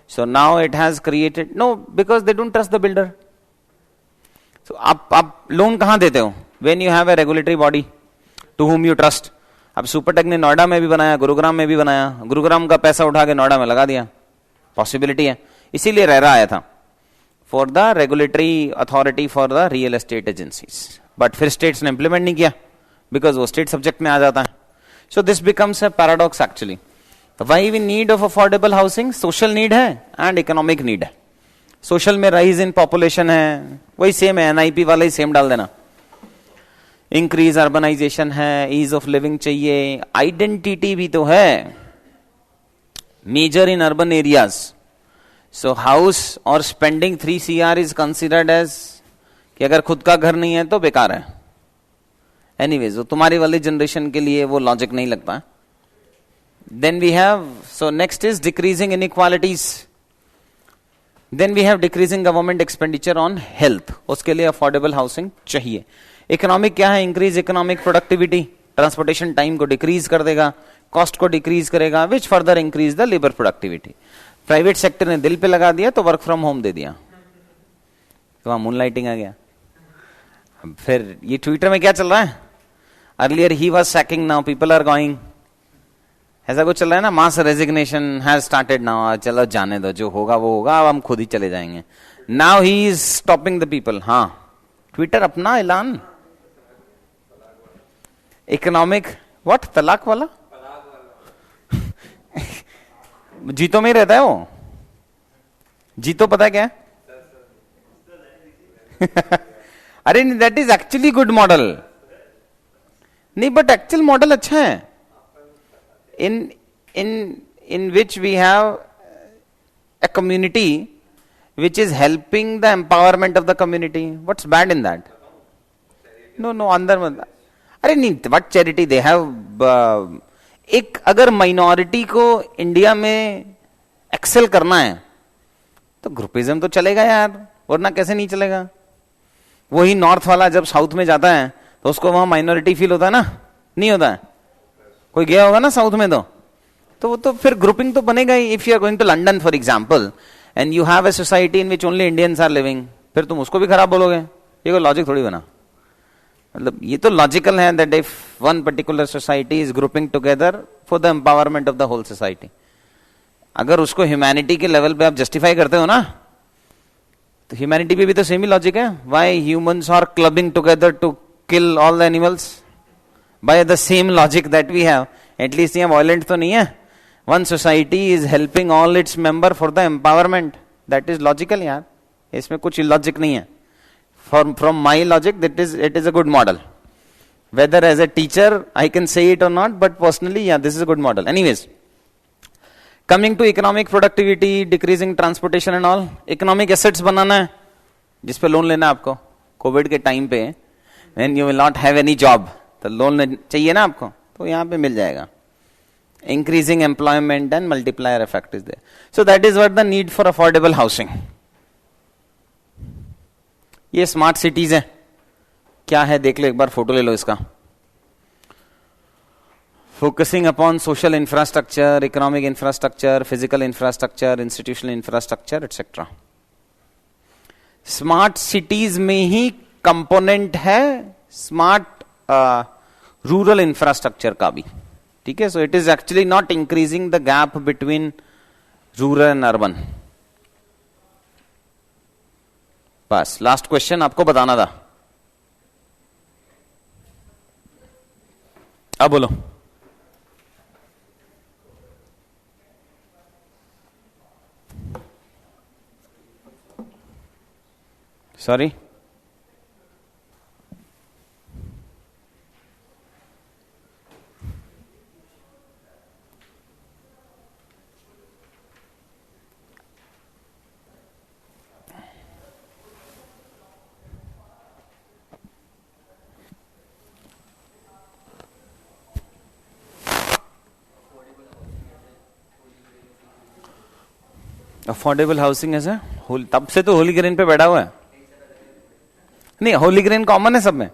So now it has created, no, because they don't trust the builder. तो आप लोन कहां देते हो? When you have a regulatory body to whom you trust. अब सुपरटेक ने नोएडा में भी बनाया, गुरुग्राम में भी बनाया, गुरुग्राम का पैसा उठा के नोएडा में लगा दिया, पॉसिबिलिटी है, इसीलिए रेरा आया था। For the regulatory authority for the real estate agencies, but फिर स्टेट्स ने इंप्लीमेंट नहीं किया बिकॉज वो स्टेट सब्जेक्ट में आ जाता है. So this becomes a paradox actually. Why we need of affordable housing? Social need है एंड इकोनॉमिक नीड है. सोशल में राइज इन पॉपुलेशन है, वही सेम है, एनआईपी वाला ही सेम डाल देना. इंक्रीज अर्बनाइजेशन है, ईज ऑफ लिविंग चाहिए, आइडेंटिटी भी तो है, major in urban areas. So house और spending 3 CR is considered as कि अगर खुद का घर नहीं है तो बेकार है. एनीवेज वो तुम्हारी वाली जनरेशन के लिए वो लॉजिक नहीं लगता. Then we have, so next is decreasing inequalities. Then we have decreasing government expenditure on health. उसके लिए अफोर्डेबल हाउसिंग चाहिए. इकोनॉमिक क्या है? Increase economic productivity. Transportation time को डिक्रीज कर देगा, कॉस्ट को डिक्रीज करेगा, which further increase the labour productivity. Private sector ने दिल पे लगा दिया तो वर्क फ्रॉम होम दे दिया, तो वहां मून लाइटिंग आ गया. फिर ये ट्विटर में क्या चल रहा है? Earlier he was sacking, now people are going. ऐसा कुछ चल रहा है ना. Mass resignation has started now. चलो जाने दो, जो होगा वो होगा, अब हम खुद ही चले जाएंगे. Now he is stopping the people. हाँ, ट्विटर अपना ऐलान. Economic what? तलाक वाला जीतो में ही रहता है वो. जीतो पता है क्या है? अरे that is actually good model. नहीं, बट एक्चुअल मॉडल अच्छा है. in which we have a community which is helping the empowerment of the community. What's bad in that? No, अंदर मत. अरे नहीं, what charity they have. एक अगर minority को इंडिया में एक्सेल करना है तो ग्रुपिज्म तो चलेगा यार, वरना कैसे नहीं चलेगा. वही नॉर्थ वाला जब साउथ में जाता है तो उसको वहां माइनॉरिटी फील होता है ना? नहीं होता है? कोई गया होगा ना साउथ में, तो वो तो फिर ग्रुपिंग तो बनेगा ही. If you are going to London for example and you have a society in which only Indians are living, फिर तुम उसको भी खराब बोलोगे. ये कोई लॉजिक थोड़ी बना. मतलब ये तो लॉजिकल है that if one particular society is grouping together for the empowerment of the whole society. अगर उसको ह्यूमैनिटी के लेवल पे आप जस्टिफाई करते हो ना, तो ह्यूमैनिटी पे भी तो सेम ही लॉजिक है. Why humans are clubbing together to kill all the animals? By the same logic that we have. At least यहाँ वायलेंट तो नहीं है. One society is helping all its member for the empowerment. That is logical यार, इसमें कुछ illogic नहीं है. From my logic, it is a good model. Whether as a teacher I can say it or not, but personally, yeah, this is a good model. Anyways, coming to economic productivity, decreasing transportation and all, economic assets बनाना है जिस पे loan लेना है आपको. Covid के time पे when you will not have any job, तो loan चाहिए ना आपको, तो यहाँ पे मिल जाएगा. Increasing employment and multiplier effect is there. So that is what the need for affordable housing. ये स्मार्ट सिटीज है. क्या है देख लो एक बार, फोटो ले लो इसका. Focusing upon social infrastructure, economic infrastructure, physical infrastructure, institutional infrastructure etcetera. Smart cities में ही component है स्मार्ट रूरल इंफ्रास्ट्रक्चर का भी. ठीक है. So it is actually not increasing the gap between rural and urban. बस लास्ट क्वेश्चन आपको बताना था. अब बोलो. सॉरी, अफोर्डेबल हाउसिंग है सर. तब से तो होली ग्रेन पे बैठा हुआ है. नहीं, होली ग्रेन कॉमन है सब में.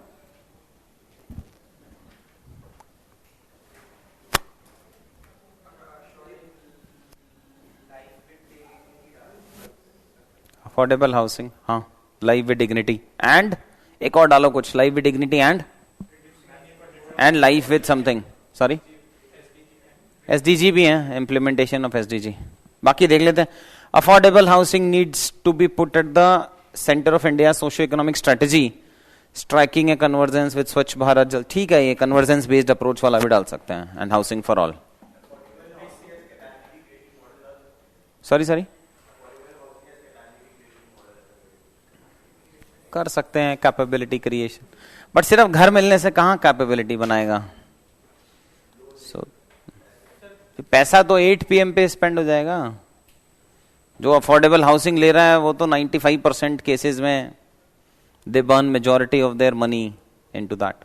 अफोर्डेबल हाउसिंग, हाँ. लाइफ विद डिग्निटी एंड एक और डालो कुछ. Life with dignity and life with something. Sorry, SDG भी है, इम्प्लीमेंटेशन ऑफ एसडीजी. बाकी देख लेते हैं. Affordable housing needs to be put at the center of India's socio-economic strategy, striking a convergence with Swachh Bharat Jal. ठीक है, ये convergence based approach वाला भी डाल सकते हैं, and housing for all. Sorry. कर सकते हैं कैपेबिलिटी क्रिएशन, बट सिर्फ घर मिलने से कहाँ कैपेबिलिटी बनाएगा? पैसा तो 8 PM पे स्पेंड हो जाएगा. जो अफोर्डेबल हाउसिंग ले रहा है वो तो 95% केसेस में दे burn majority of their money into that.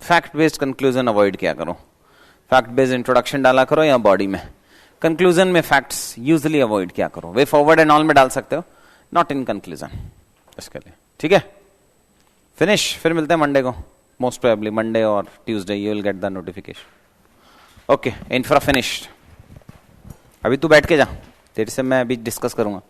Fact based conclusion avoid किया करो. फैक्ट बेस्ड इंट्रोडक्शन डाला करो या बॉडी में. कंक्लूजन में फैक्ट्स यूजुअली अवॉइड किया करो. वे फॉरवर्ड एंड ऑल में डाल सकते हो, नॉट इन कंक्लूजन. इसके लिए ठीक है. फिनिश. फिर मिलते हैं मंडे को. मोस्ट प्रोबेबली मंडे और Tuesday you will get the notification. Okay, infra finished. अभी तू बैठ के जा, तेरे से मैं अभी डिस्कस करूंगा.